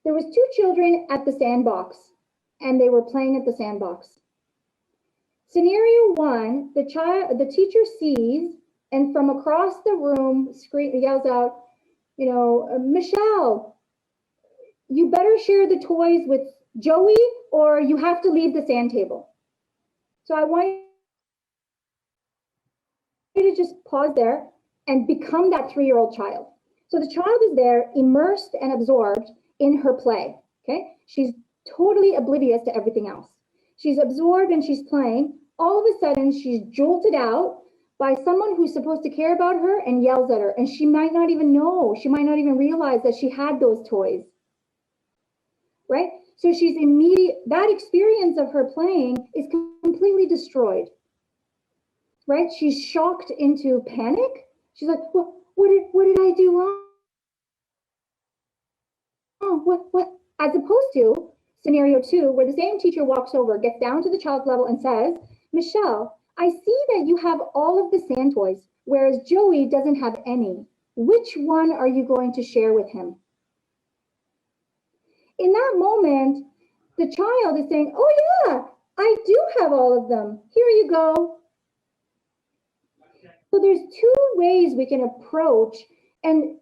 there was 2 children at the sandbox, and they were playing at the sandbox. Scenario 1, the teacher sees, and from across the room yells out, you know, Michelle, you better share the toys with Joey or you have to leave the sand table. So I want you to just pause there and become that 3-year-old child. So the child is there immersed and absorbed in her play, okay? She's totally oblivious to everything else. She's absorbed and she's playing. All of a sudden, she's jolted out by someone who's supposed to care about her and yells at her. And she might not even know, she might not even realize that she had those toys, right? So she's that experience of her playing is completely destroyed, right? She's shocked into panic. She's like, what did I do wrong? What? As opposed to scenario 2, where the same teacher walks over, gets down to the child's level and says, Michelle, I see that you have all of the sand toys, whereas Joey doesn't have any. Which one are you going to share with him? In that moment, the child is saying, oh yeah, I do have all of them. Here you go. So there's 2 ways we can approach, and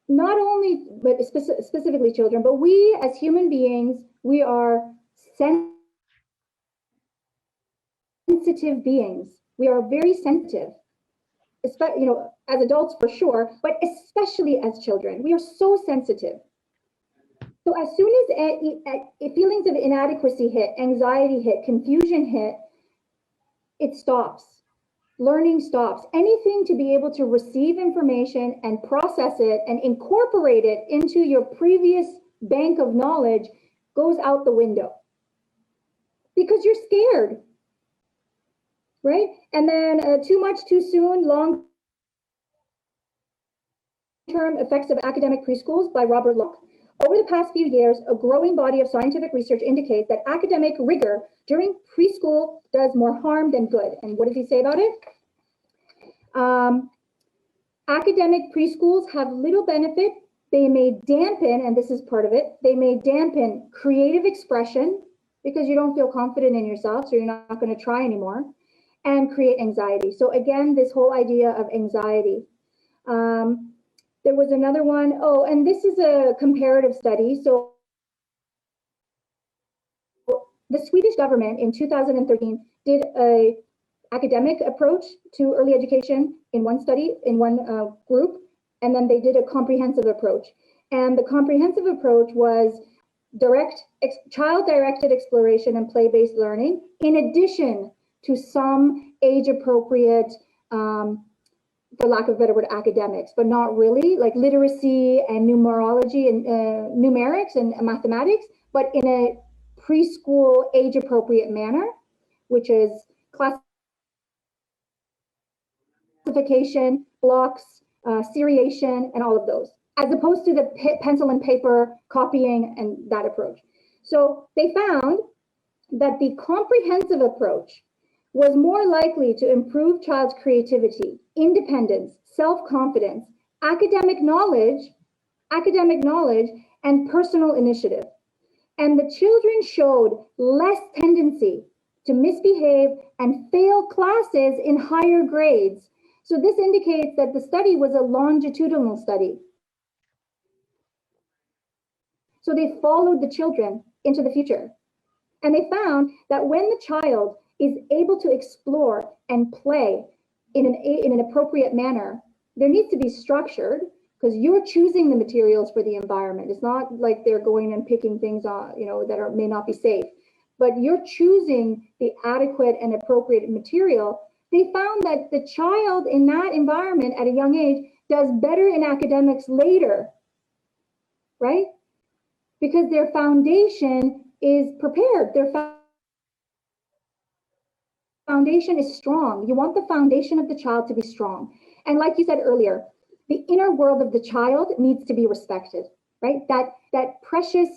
not only, but specifically children, but we as human beings, we are sensitive beings. We are very sensitive, especially, you know, as adults for sure, but especially as children. We are so sensitive. So as soon as feelings of inadequacy hit, anxiety hit, confusion hit, it stops. Learning stops. Anything to be able to receive information and process it and incorporate it into your previous bank of knowledge goes out the window because you're scared, right? And then Too Much Too Soon, Long-Term Effects of Academic Preschools by Robert Locke. Over the past few years, a growing body of scientific research indicates that academic rigor during preschool does more harm than good. And what does he say about it? Academic preschools have little benefit. They may dampen, and this is part of it, they may dampen creative expression because you don't feel confident in yourself, so you're not going to try anymore, and create anxiety. So again, this whole idea of anxiety. There was another one. Oh, and this is a comparative study. So the Swedish government in 2013 did a academic approach to early education in one study, in one group, and then they did a comprehensive approach. And the comprehensive approach was child-directed exploration and play-based learning, in addition to some age-appropriate, for lack of a better word, academics, but not really, like literacy and numerology and numerics and mathematics, but in a preschool age-appropriate manner, which is classification, blocks, seriation, and all of those, as opposed to the pencil and paper copying and that approach. So they found that the comprehensive approach was more likely to improve child's creativity, independence, self-confidence, academic knowledge, and personal initiative. And the children showed less tendency to misbehave and fail classes in higher grades. So this indicates that the study was a longitudinal study. So they followed the children into the future. And they found that when the child is able to explore and play in an appropriate manner, there needs to be structured, because you're choosing the materials for the environment. It's not like they're going and picking things on, that may not be safe, but you're choosing the adequate and appropriate material. They found that the child in that environment at a young age does better in academics later, right? Because their foundation is prepared. Their foundation is strong. You want the foundation of the child to be strong. And like you said earlier, the inner world of the child needs to be respected, right? That precious,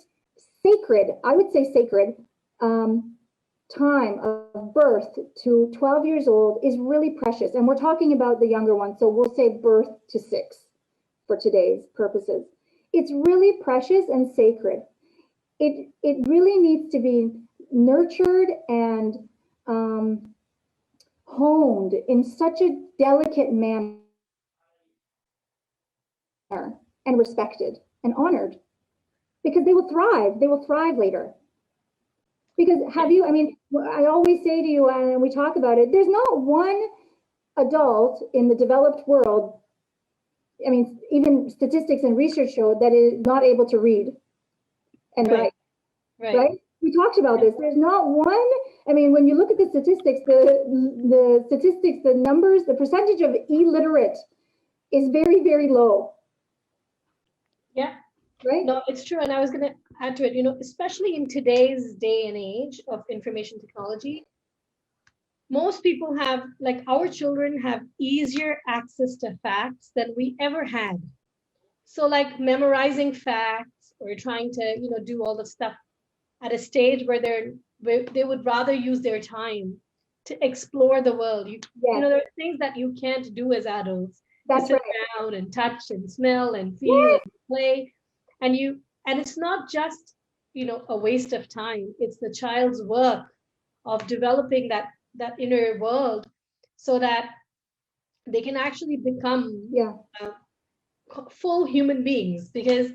sacred, I would say sacred, time of birth to 12 years old is really precious. And we're talking about the younger ones, so we'll say birth to 6 for today's purposes. It's really precious and sacred. It really needs to be nurtured and honed in such a delicate manner and respected and honored, because they will thrive. They will thrive later. Because I always say to you, and we talk about it, there's not one adult in the developed world, even statistics and research show, that is not able to read and write, right? We talked about this. There's not one, when you look at the statistics, the numbers, the percentage of illiterate is very, very low. Yeah. Right? No, it's true. And I was going to add to it, especially in today's day and age of information technology, most people have, like our children have easier access to facts than we ever had. So like memorizing facts or trying to, do all the stuff at a stage where they would rather use their time to explore the world. There are things that you can't do as adults. That's sit right. around and touch and smell and feel and play. And it's not just, a waste of time. It's the child's work of developing that inner world so that they can actually become full human beings. Because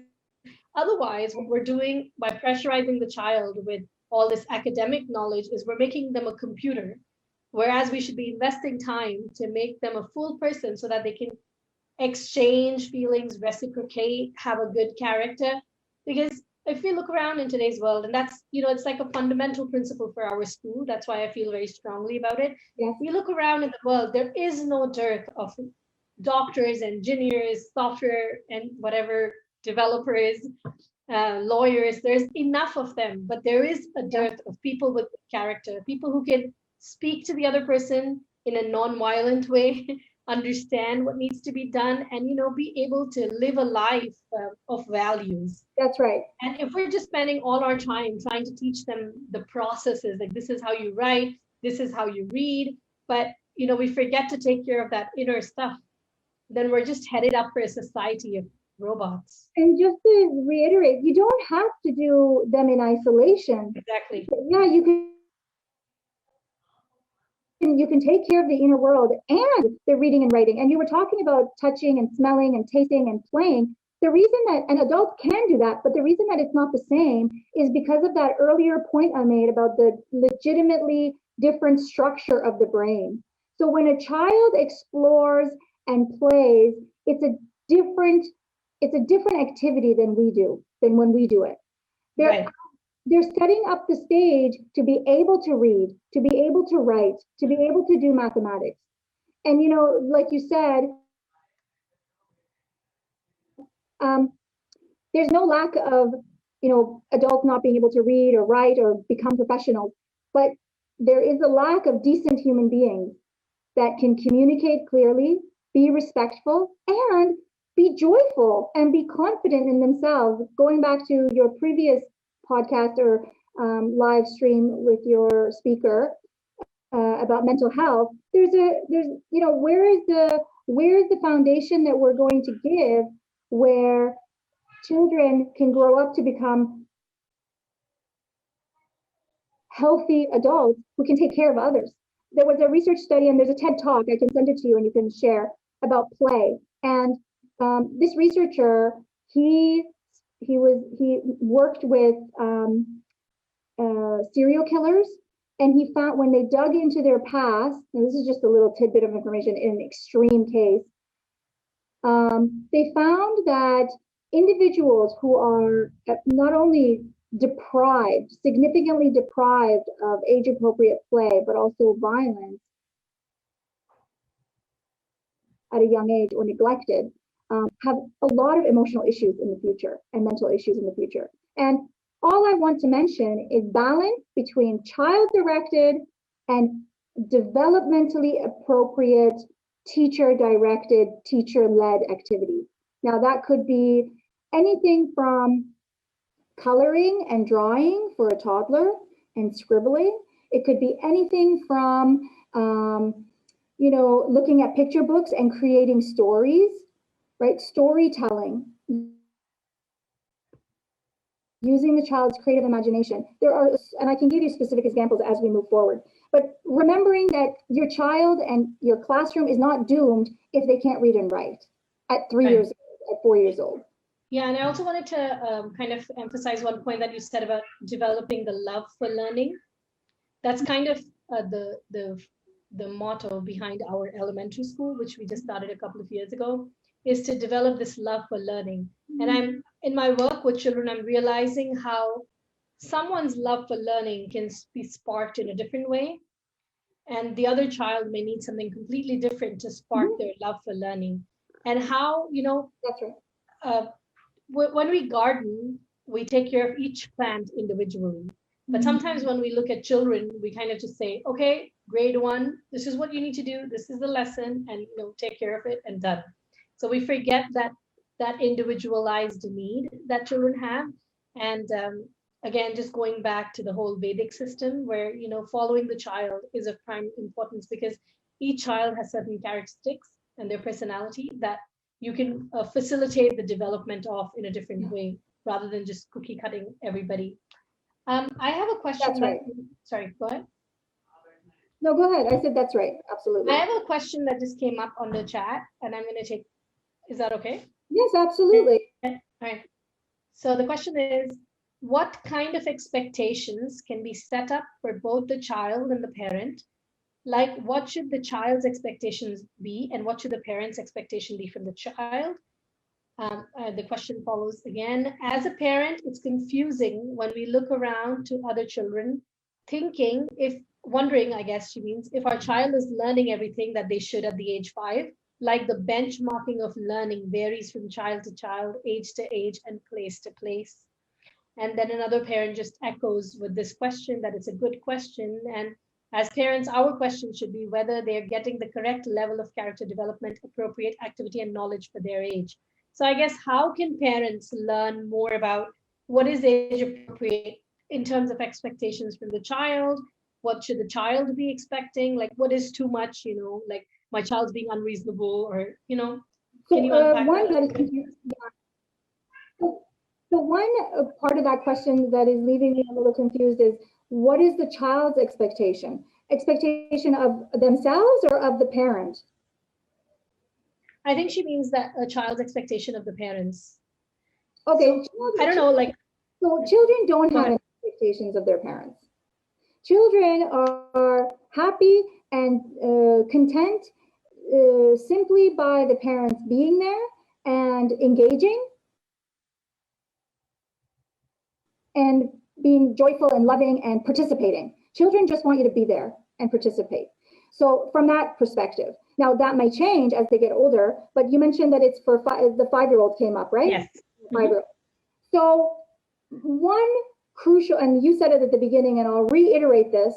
otherwise, what we're doing by pressurizing the child with all this academic knowledge is we're making them a computer, whereas we should be investing time to make them a full person so that they can exchange feelings, reciprocate, have a good character. Because if we look around in today's world, and that's, it's like a fundamental principle for our school. That's why I feel very strongly about it. Yes. We look around in the world, there is no dearth of doctors, engineers, software, and whatever developers, lawyers. There's enough of them, but there is a dearth of people with character, people who can speak to the other person in a non-violent way, understand what needs to be done, and be able to live a life of values. That's right. And if we're just spending all our time trying to teach them the processes, like this is how you write, this is how you read, but we forget to take care of that inner stuff, then we're just headed up for a society of robots. And just to reiterate, you don't have to do them in isolation. Exactly. Yeah, you can take care of the inner world and the reading and writing. And you were talking about touching and smelling and tasting and playing. The reason that an adult can do that, but the reason that it's not the same is because of that earlier point I made about the legitimately different structure of the brain. So when a child explores and plays, it's a different activity than when we do it. They're setting up the stage to be able to read, to be able to write, to be able to do mathematics. And, like you said, there's no lack of, adults not being able to read or write or become professionals, but there is a lack of decent human beings that can communicate clearly, be respectful, and be joyful and be confident in themselves. Going back to your previous podcast or live stream with your speaker about mental health, where is the foundation that we're going to give where children can grow up to become healthy adults who can take care of others? There was a research study, and there's a TED Talk, I can send it to you and you can share, about play. And this researcher, he worked with serial killers, and he found when they dug into their past, and this is just a little tidbit of information in an extreme case, They found that individuals who are not only deprived, significantly deprived of age-appropriate play, but also violence at a young age or neglected, have a lot of emotional issues in the future and mental issues in the future. And all I want to mention is balance between child-directed and developmentally appropriate teacher-directed, teacher-led activities. Now, that could be anything from coloring and drawing for a toddler and scribbling. It could be anything from, looking at picture books and creating stories, right? Storytelling, using the child's creative imagination. There are, and I can give you specific examples as we move forward, but remembering that your child and your classroom is not doomed if they can't read and write at 3 years old, at 4 years old. Yeah, and I also wanted to kind of emphasize one point that you said about developing the love for learning. That's kind of the motto behind our elementary school, which we just started a couple of years ago, is to develop this love for learning. And I'm in my work with children, I'm realizing how someone's love for learning can be sparked in a different way. And the other child may need something completely different to spark their love for learning. And how, That's right. When we garden, we take care of each plant individually. But sometimes when we look at children, we kind of just say, okay, grade 1, this is what you need to do. This is the lesson, and take care of it and done. So we forget that individualized need that children have. And again, just going back to the whole Vedic system where, following the child is of prime importance because each child has certain characteristics and their personality that you can facilitate the development of in a different way rather than just cookie cutting everybody. I have a question. That's right. Sorry, go ahead. No, go ahead. I said that's right. Absolutely. I have a question that just came up on the chat, and I'm going to take. Is that okay? Yes, absolutely. All right. So the question is, what kind of expectations can be set up for both the child and the parent? Like, what should the child's expectations be, and what should the parent's expectation be from the child? The question follows again. As a parent, it's confusing when we look around to other children, wondering, I guess she means, if our child is learning everything that they should at the age 5, like the benchmarking of learning varies from child to child, age to age, and place to place. And then another parent just echoes with this question that it's a good question. And as parents, our question should be whether they're getting the correct level of character development, appropriate activity, and knowledge for their age. So I guess how can parents learn more about what is age appropriate in terms of expectations from the child? What should the child be expecting? Like what is too much, like my child's being unreasonable or, can you unpack that? So one part of that question that is leaving me a little confused is what is the child's expectation? Expectation of themselves or of the parent? I think she means that a child's expectation of the parents. Okay. So, I don't know, like. So children don't have expectations of their parents. Children are happy and content simply by the parents being there and engaging and being joyful and loving and participating. Children just want you to be there and participate. So from that perspective, now that may change as they get older, but you mentioned that it's for the 5-year-old came up, right? Yes. 5-year-old. So one crucial, and you said it at the beginning, and I'll reiterate this,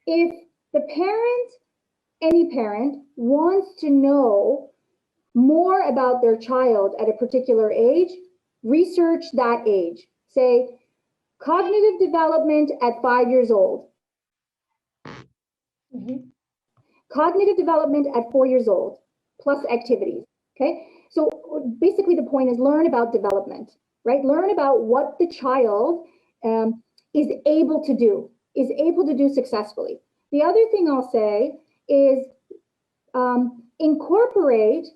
if the parent, any parent, wants to know more about their child at a particular age, research that age. Say, cognitive development at 5 years old. Cognitive development at 4 years old, plus activities, okay? So basically the point is learn about development, right? Learn about what the child is able to do successfully. The other thing I'll say is incorporate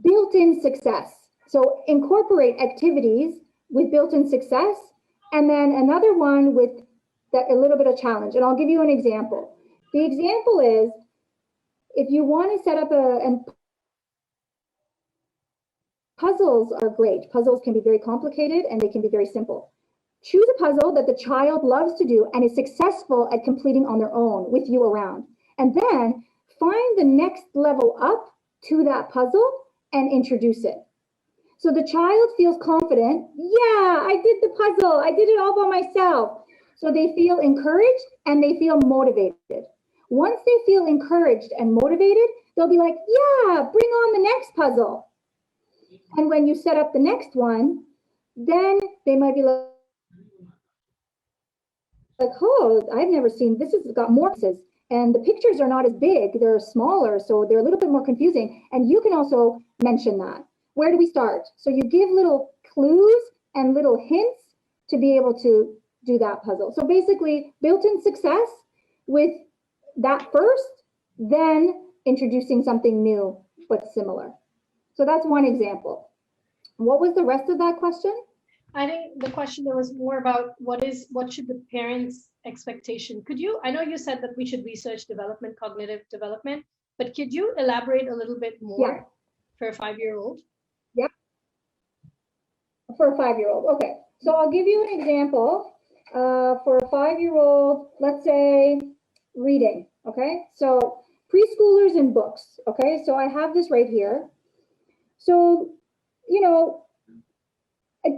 built-in success. So incorporate activities with built-in success, and then another one with a little bit of challenge. And I'll give you an example. The example is, if you want to set up and puzzles are great. Puzzles can be very complicated and they can be very simple. Choose a puzzle that the child loves to do and is successful at completing on their own with you around. And then find the next level up to that puzzle and introduce it. So the child feels confident. Yeah, I did the puzzle. I did it all by myself. So they feel encouraged and they feel motivated. Once they feel encouraged and motivated, they'll be like, yeah, bring on the next puzzle. And when you set up the next one, then they might be like, oh, I've never seen this. Has got more pieces. And the pictures are not as big. They're smaller, so they're a little bit more confusing. And you can also mention that. Where do we start? So you give little clues and little hints to be able to do that puzzle. So basically, built-in success with that first, then introducing something new but similar. So that's one example. What was the rest of that question? I think the question was more about what should the parents' expectation? Could you, I know you said that we should research development, cognitive development, but could you elaborate a little bit more for a 5-year-old? Yep. For a 5-year-old. Okay. So I'll give you an example. For a 5-year-old, let's say reading. Okay. So preschoolers and books. Okay. So I have this right here. So, you know, a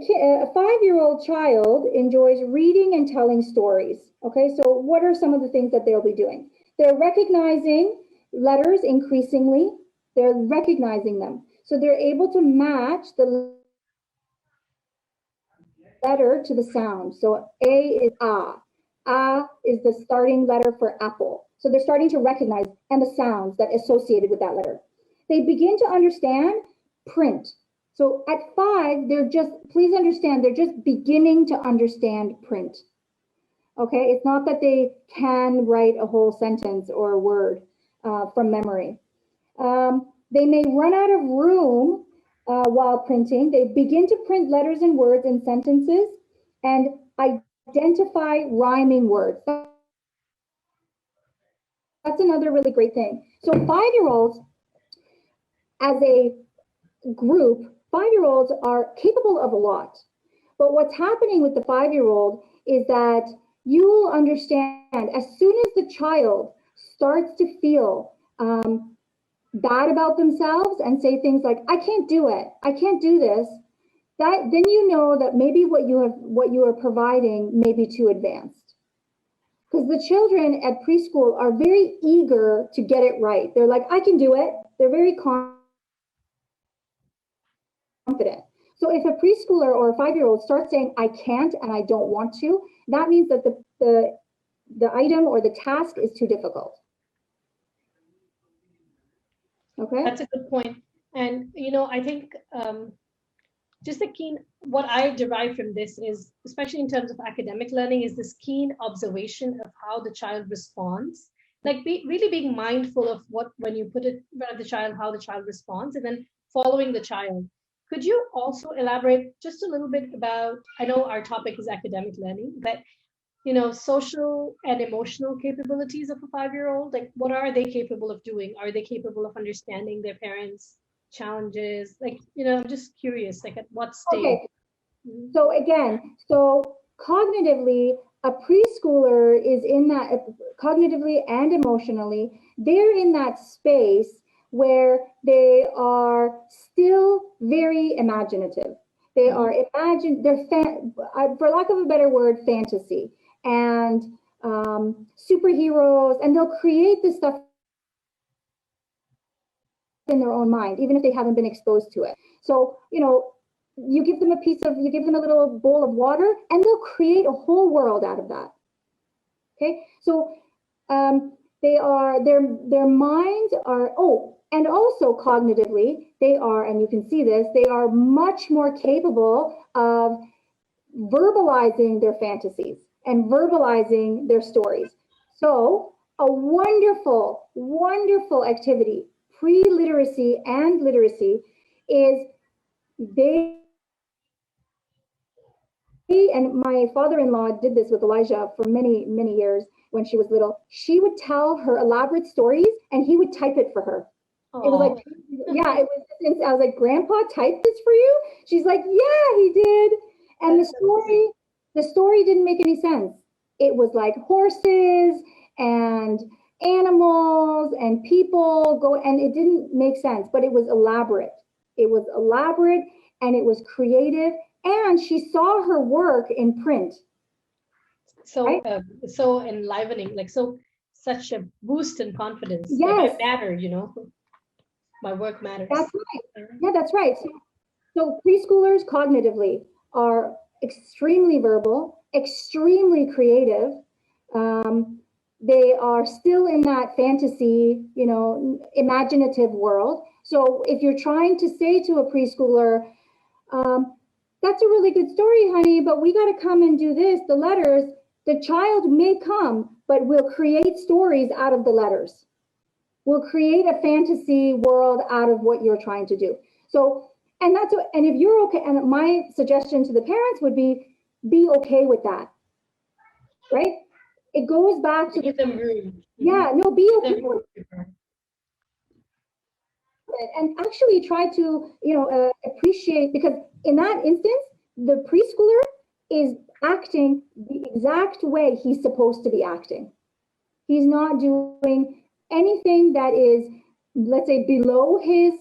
5-year-old child enjoys reading and telling stories. Okay, so what are some of the things that they'll be doing? They're recognizing letters increasingly. They're recognizing them. So they're able to match the letter to the sound. So A is ah. Ah is the starting letter for apple. So they're starting to recognize and the sounds that associated with that letter. They begin to understand print. So at 5, they're just, please understand, they're just beginning to understand print. Okay, it's not that they can write a whole sentence or a word from memory. They may run out of room while printing. They begin to print letters and words in sentences and identify rhyming words. That's another really great thing. So 5-year-olds, as a group, 5-year-olds are capable of a lot. But what's happening with the 5-year-old is that you will understand as soon as the child starts to feel bad about themselves and say things like, I can't do it, I can't do this, that then you know that maybe what you are providing may be too advanced. Because the children at preschool are very eager to get it right. They're like, I can do it. They're very confident. So if a preschooler or a 5-year-old starts saying, I can't and I don't want to, that means that the item or the task is too difficult. Okay. That's a good point. And, you know, I think just what I derive from this is, especially in terms of academic learning, is this keen observation of how the child responds. Like really being mindful of when you put it in front of the child, how the child responds, and then following the child. Could you also elaborate just a little bit about, I know our topic is academic learning, but you know, social and emotional capabilities of a 5-year-old? Like, what are they capable of doing? Are they capable of understanding their parents' challenges? Like, you know, I'm just curious, like at what stage? Okay. So again, cognitively, a preschooler is in that, cognitively and emotionally, they're in that space where they are still very imaginative. They are for lack of a better word, fantasy and superheroes, and they'll create this stuff in their own mind, even if they haven't been exposed to it. So, you know, you give them a little bowl of water, and they'll create a whole world out of that. Okay, so their minds are, and also cognitively, they are, and you can see this, they are much more capable of verbalizing their fantasies and verbalizing their stories. So a wonderful, wonderful activity, pre-literacy and literacy, is and my father-in-law did this with Elijah for many, many years when she was little. She would tell her elaborate stories and he would type it for her. It was like, yeah, it was. I was like, Grandpa typed this for you? She's like, yeah, he did. And the story didn't make any sense. It was like horses and animals and people go, and it didn't make sense, but it was elaborate. It was elaborate and it was creative. And she saw her work in print. So, right? so enlivening, like such a boost in confidence. Yes. Like I matter, you know. My work matters. That's right. Yeah, that's right. So preschoolers cognitively are extremely verbal, extremely creative. They are still in that fantasy, imaginative world. So if you're trying to say to a preschooler, that's a really good story, honey, but we got to come and do this, the letters, the child may come, but we'll create stories out of the letters. We'll create a fantasy world out of what you're trying to do. So, and if you're okay, and my suggestion to the parents would be okay with that, right? It goes back to give them room. Yeah, no, be okay with it. And actually try to, appreciate, because in that instance, the preschooler is acting the exact way he's supposed to be acting. He's not doing anything that is, let's say, below his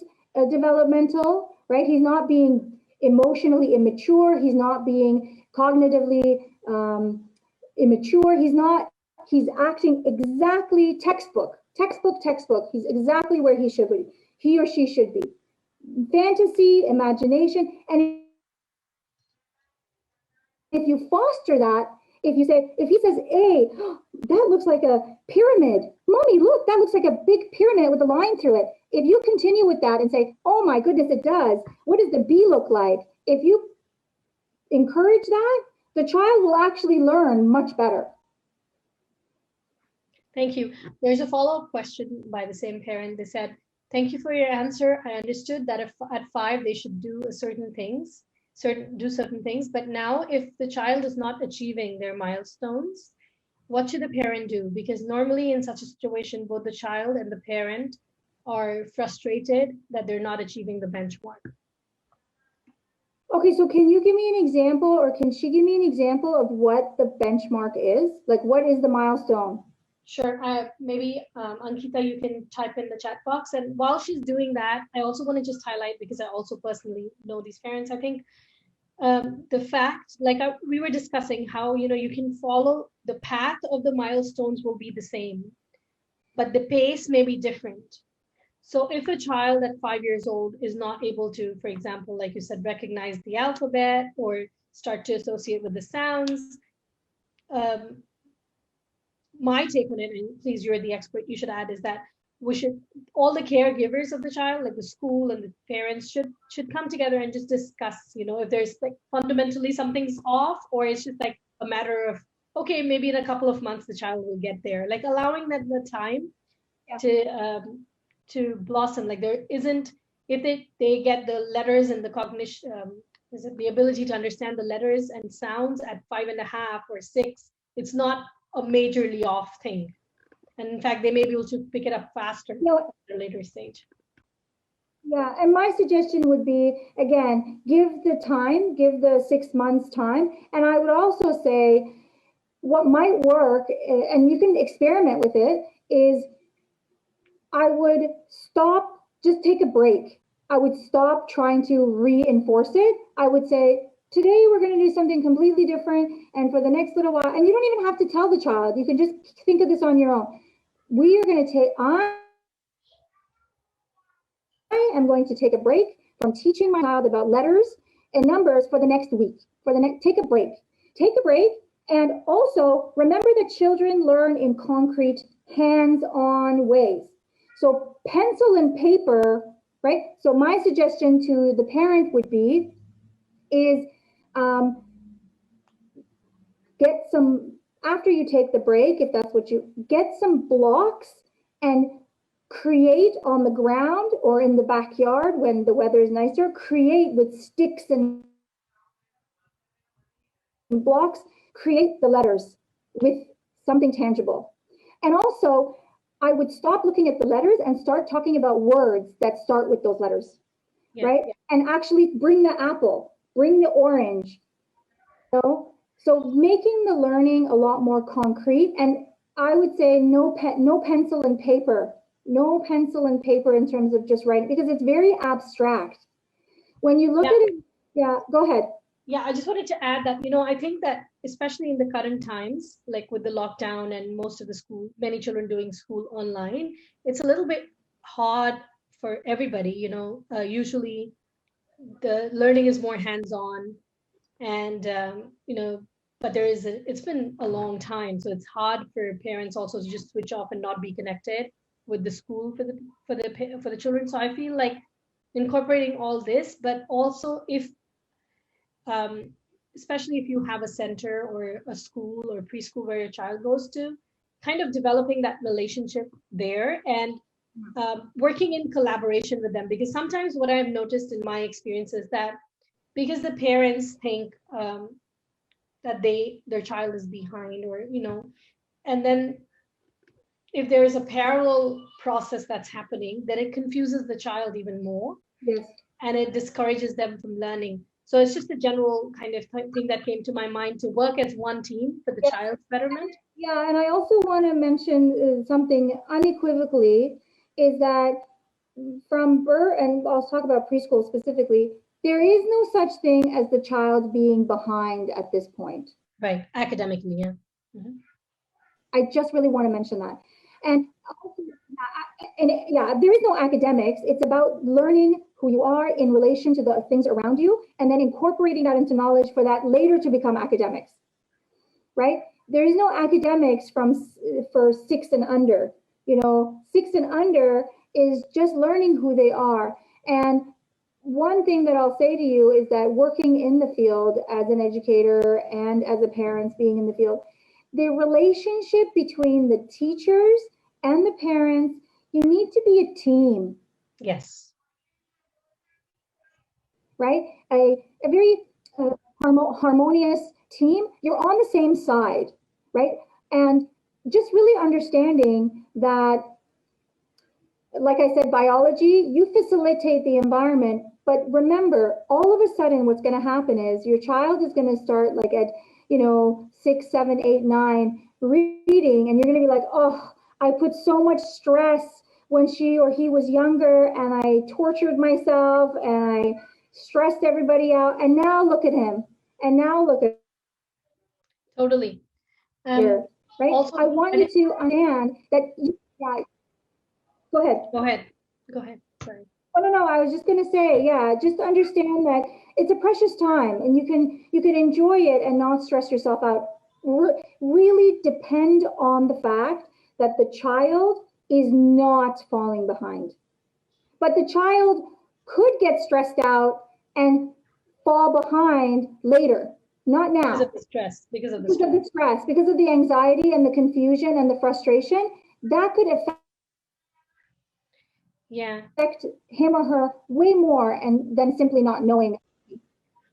developmental, right? He's not being emotionally immature. He's not being cognitively immature. He's acting exactly textbook. He's exactly where he or she should be. Fantasy, imagination, and if you foster that, if he says, hey, that looks like a pyramid. Mommy, look, that looks like a big pyramid with a line through it. If you continue with that and say, oh my goodness, it does. What does the B look like? If you encourage that, the child will actually learn much better. Thank you. There's a follow-up question by the same parent. They said, thank you for your answer. I understood that if at 5 they should do certain things, but now if the child is not achieving their milestones, what should the parent do? Because normally in such a situation, both the child and the parent are frustrated that they're not achieving the benchmark. Okay, so can you give me an example, or can she give me an example of what the benchmark is? Like, what is the milestone? Sure. Maybe Ankita, you can type in the chat box. And while she's doing that, I also want to just highlight, because I also personally know these parents, I think the fact, like we were discussing how, you can follow the path of the milestones will be the same, but the pace may be different. So if a child at 5 years old is not able to, for example, like you said, recognize the alphabet or start to associate with the sounds, my take on it, and please, you're the expert, you should add, is that all the caregivers of the child, like the school and the parents, should come together and just discuss, if there's like fundamentally something's off, or it's just like a matter of, okay, maybe in a couple of months the child will get there, like allowing them the time to blossom. Like there isn't, if they get the letters and the cognition, is it the ability to understand the letters and sounds at 5.5 or 6, it's not a majorly off thing. And in fact, they may be able to pick it up faster at a later stage. Yeah, and my suggestion would be, again, give the 6 months time. And I would also say what might work, and you can experiment with it, is I would just take a break. I would stop trying to reinforce it. I would say, today we're going to do something completely different, and for the next little while, and you don't even have to tell the child, you can just think of this on your own. I am going to take a break from teaching my child about letters and numbers for the next week. Take a break, and also remember that children learn in concrete, hands-on ways. So pencil and paper, right? So my suggestion to the parent would be, is get some, after you take the break, if that's what get some blocks and create on the ground or in the backyard when the weather is nicer, create with sticks and blocks, create the letters with something tangible. And also I would stop looking at the letters and start talking about words that start with those letters, Yeah, right? yeah, And actually bring the apple, bring the orange, you know? So making the learning a lot more concrete. And I would say no pencil and paper, no pencil and paper in terms of just writing, because it's very abstract. When you look yeah. at it, yeah, go ahead. Yeah, I just wanted to add that, I think that especially in the current times, like with the lockdown and most of the school, many children doing school online, it's a little bit hard for everybody. Usually the learning is more hands-on, and but it's been a long time, so it's hard for parents also to just switch off and not be connected with the school for the children. So I feel like incorporating all this, but also if um, especially if you have a center or a school or preschool where your child goes to, kind of developing that relationship there, and working in collaboration with them. Because sometimes what I've noticed in my experience is that because the parents think that their child is behind, or and then if there is a parallel process that's happening, then it confuses the child even more, Yes. and it discourages them from learning. So it's just a general kind of thing that came to my mind, to work as one team for the Yes. child's betterment. Yeah, and I also want to mention something unequivocally is that from birth, and I'll talk about preschool specifically, there is no such thing as the child being behind at this point. Right, academically, yeah. Hmm. I just really want to mention that. And yeah, there is no academics. It's about learning who you are in relation to the things around you, and then incorporating that into knowledge for that later to become academics, right? There is no academics for 6 and under. 6 and under is just learning who they are. And one thing that I'll say to you is that working in the field as an educator and as a parent being in the field, the relationship between the teachers and the parents, you need to be a team. Yes. Right? A very harmonious team. You're on the same side, right? And just really understanding that, like I said, biology, you facilitate the environment, but remember, all of a sudden, what's going to happen is your child is going to start like at 6, 7, 8, 9 reading, and you're going to be like, oh, I put so much stress when she or he was younger, and I tortured myself, and I stressed everybody out, and now look at him, and now look at Totally. here, right? I Also, want and you to understand that. Yeah, go ahead. go ahead. Go ahead. Sorry. Oh, no, no. I was just going to say, yeah, just understand that it's a precious time, and you can enjoy it and not stress yourself out. Really depend on the fact that the child is not falling behind, but the child could get stressed out and fall behind later, not Because now. of the stress. Because of the Because of stress. the stress, because of the anxiety and the confusion and the frustration, that could Yeah. affect him or her way more and than simply not knowing.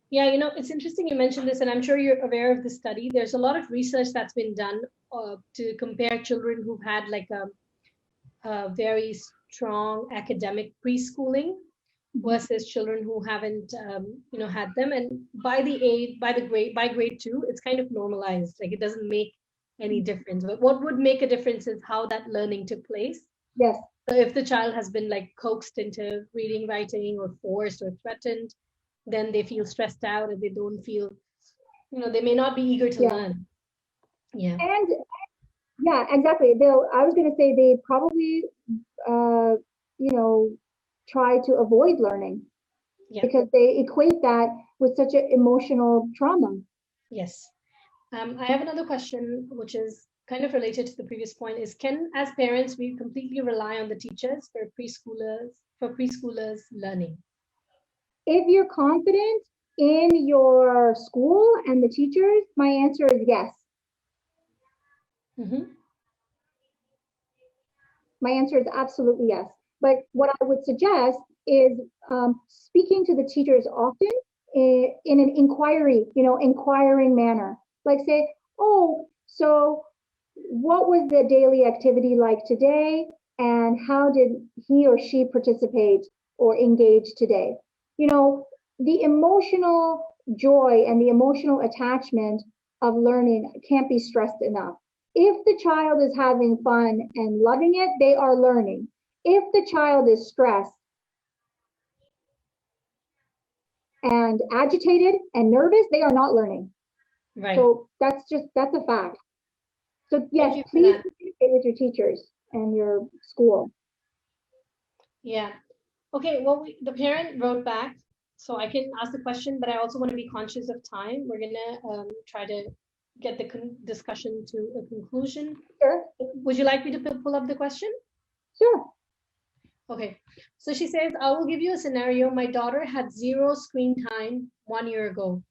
Yeah, it's interesting you mentioned this, and I'm sure you're aware of the study. There's a lot of research that's been done to compare children who've had like a very strong academic preschooling versus children who haven't, had them. And by grade two, it's kind of normalized. Like it doesn't make any difference. But what would make a difference is how that learning took place. Yes. So if the child has been like coaxed into reading, writing, or forced or threatened, then they feel stressed out, and they don't feel, they may not be eager to Yeah. learn. Yeah. And yeah, exactly. I was going to say they probably, uh, you know, try to avoid learning Yeah. because they equate that with such an emotional trauma. Yes. I have another question, which is kind of related to the previous point, is can, as parents, we completely rely on the teachers for preschoolers learning? If you're confident in your school and the teachers, my answer is yes. Mm-hmm. My answer is absolutely yes. But what I would suggest is speaking to the teachers often in an inquiring manner. Like say, oh, so what was the daily activity like today, and how did he or she participate or engage today? You know, the emotional joy and the emotional attachment of learning can't be stressed enough. If the child is having fun and loving it, they are learning. If the child is stressed and agitated and nervous, they are not learning. Right. So that's a fact. So yes, please communicate with your teachers and your school. Yeah. Okay, well, the parent wrote back, so I can ask the question, but I also want to be conscious of time. We're gonna try to get the discussion to a conclusion. Sure. Would you like me to pull up the question? Sure. Okay, so she says, I will give you a scenario. My daughter had 0 screen time 1 year ago,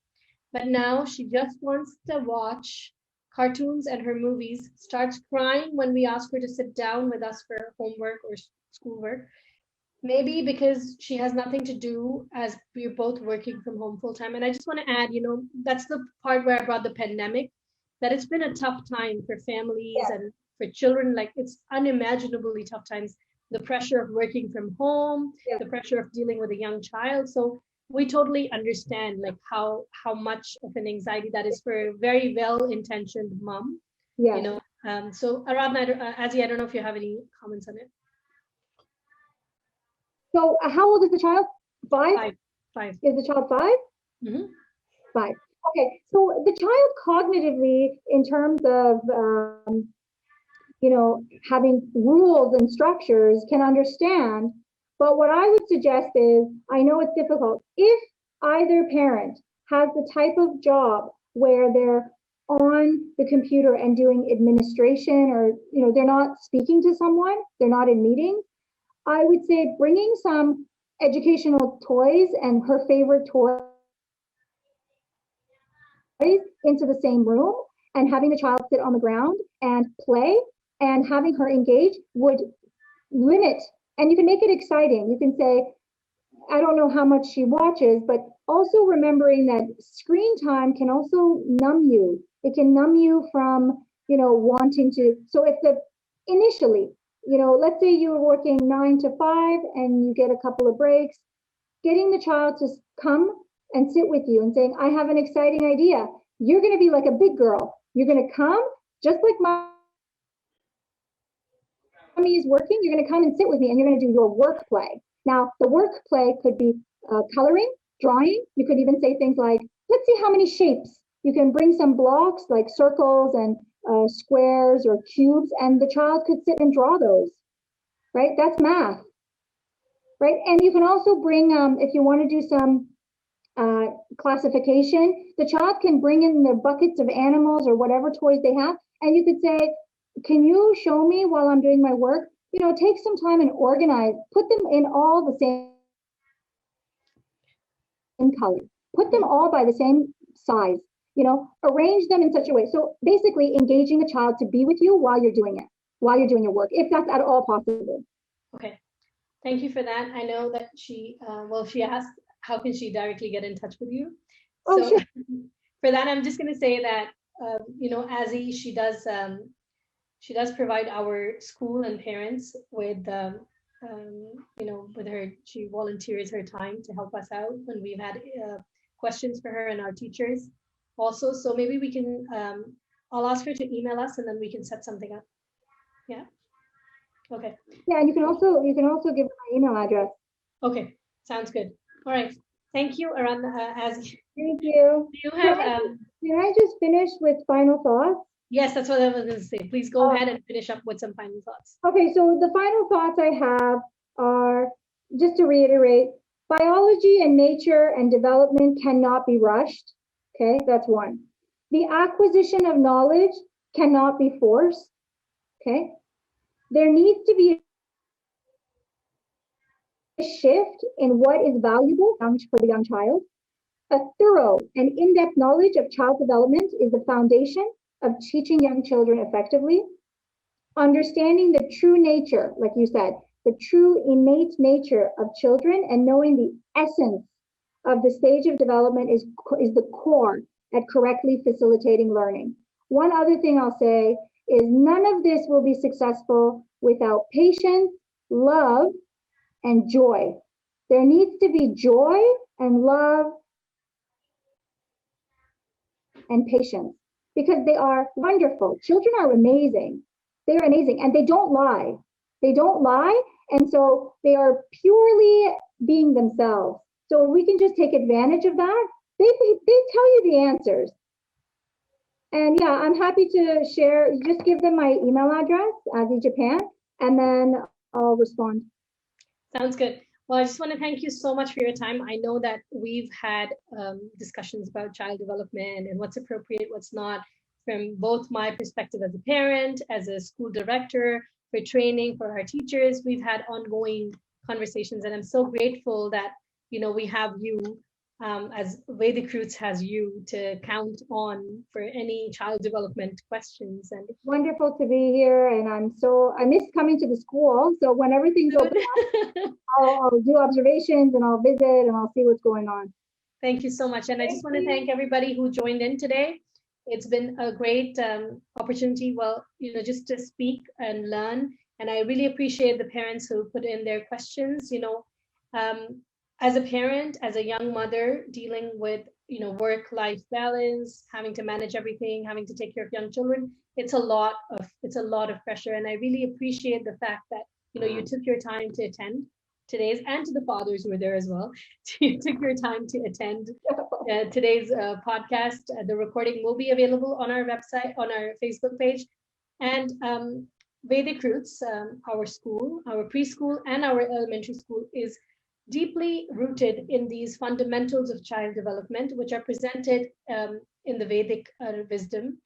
but now she just wants to watch cartoons and her movies, starts crying when we ask her to sit down with us for homework or schoolwork. Maybe because she has nothing to do as we're both working from home full time. And I just want to add, that's the part where I brought the pandemic, that it's been a tough time for families and for children. Like, it's unimaginably tough times. The pressure of working from home, the pressure of dealing with a young child. So we totally understand like how much of an anxiety that is for a very well-intentioned mom. So Aradhana, Azy, I don't know if you have any comments on it. So how old is the child? 5? 5. Is the child 5? Mm-hmm. 5. Okay, so the child cognitively, in terms of having rules and structures, can understand. But what I would suggest is, I know it's difficult. If either parent has the type of job where they're on the computer and doing administration, or they're not speaking to someone, they're not in meetings, I would say bringing some educational toys and her favorite toys into the same room, and having the child sit on the ground and play and having her engage would limit. And you can make it exciting. You can say, I don't know how much she watches, but also remembering that screen time can also numb you. It can numb you from, wanting to. So if initially, let's say you were working 9 to 5 and you get a couple of breaks, getting the child to come and sit with you and saying, I have an exciting idea. You're going to be like a big girl. You're going to come just like mommy is working. You're going to come and sit with me and you're going to do your work play. Now, the work play could be coloring, drawing. You could even say things like, let's see how many shapes. You can bring some blocks like circles and squares or cubes, and the child could sit and draw those, right? That's math, right? And you can also bring, if you want to do some classification, the child can bring in their buckets of animals or whatever toys they have, and you could say, can you show me while I'm doing my work? Take some time and organize, put them in all the same color, put them all by the same size, arrange them in such a way. So basically engaging the child to be with you while you're doing it, while you're doing your work, if that's at all possible. Okay, thank you for that. I know that she asked, how can she directly get in touch with you? So sure. For that, I'm just going to say that, Azy, she does provide our school and parents with, with her, she volunteers her time to help us out when we've had questions for her and our teachers also. So maybe we can, I'll ask her to email us and then we can set something up. Yeah. Okay. Yeah, and you can also give her my email address. Okay, sounds good. All right. Thank you, Azy. Thank you. Do you have, can I just finish with final thoughts? Yes, that's what I was going to say. Please go ahead and finish up with some final thoughts. Okay, so the final thoughts I have are, just to reiterate, biology and nature and development cannot be rushed. Okay, that's one. The acquisition of knowledge cannot be forced. Okay, there needs to be a shift in what is valuable for the young child. A thorough and in-depth knowledge of child development is the foundation of teaching young children effectively. Understanding the true nature, like you said, the true innate nature of children, and knowing the essence of the stage of development is the core at correctly facilitating learning. One other thing I'll say is none of this will be successful without patience, love, and joy. There needs to be joy and love and patience because they are wonderful. Children are amazing. They are amazing and they don't lie. They don't lie. And so they are purely being themselves. So we can just take advantage of that. They tell you the answers. And yeah, I'm happy to share, just give them my email address, Azy Japan, and then I'll respond. Sounds good. Well, I just want to thank you so much for your time. I know that we've had discussions about child development and what's appropriate, what's not, from both my perspective as a parent, as a school director, for training for our teachers. We've had ongoing conversations, and I'm so grateful that, you know, we have you as Vedic Roots has you to count on for any child development questions. And it's wonderful to be here, and I miss coming to the school. So when everything's open up, I'll do observations and I'll visit and I'll see what's going on. Thank you so much. And I just want to thank everybody who joined in today. It's been a great opportunity, well, you know, just to speak and learn. And I really appreciate the parents who put in their questions. You know, as a parent, as a young mother dealing with, you know, work-life balance, having to manage everything, having to take care of young children, it's a lot of pressure. And I really appreciate the fact that, you know, you took your time to attend today's, and to the fathers who were there as well. You took your time to attend today's podcast. The recording will be available on our website, on our Facebook page. And Vedic Roots, our school, our preschool and our elementary school, is deeply rooted in these fundamentals of child development, which are presented in the Vedic wisdom,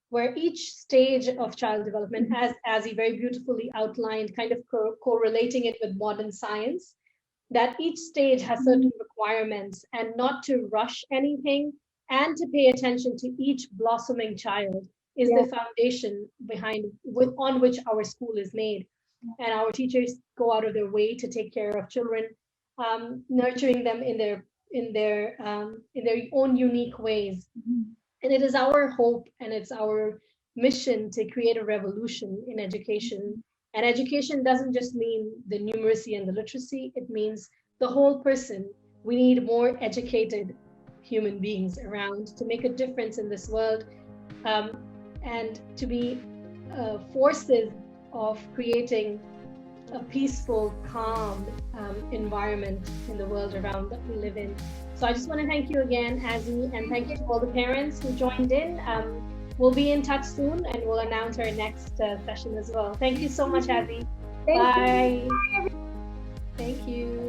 where each stage of child development, as he very beautifully outlined, kind of correlating it with modern science, that each stage has certain requirements, and not to rush anything, and to pay attention to each blossoming child is the foundation on which our school is made. And our teachers go out of their way to take care of children, nurturing them in their own unique ways. And it is our hope and it's our mission to create a revolution in education. And education doesn't just mean the numeracy and the literacy, it means the whole person. We need more educated human beings around to make a difference in this world, and to be forces of creating a peaceful, calm environment in the world around that we live in. So I just want to thank you again, Azy, and thank you to all the parents who joined in. We'll be in touch soon, and we'll announce our next session as well. Thank you so much, Azy. Bye. Thank you.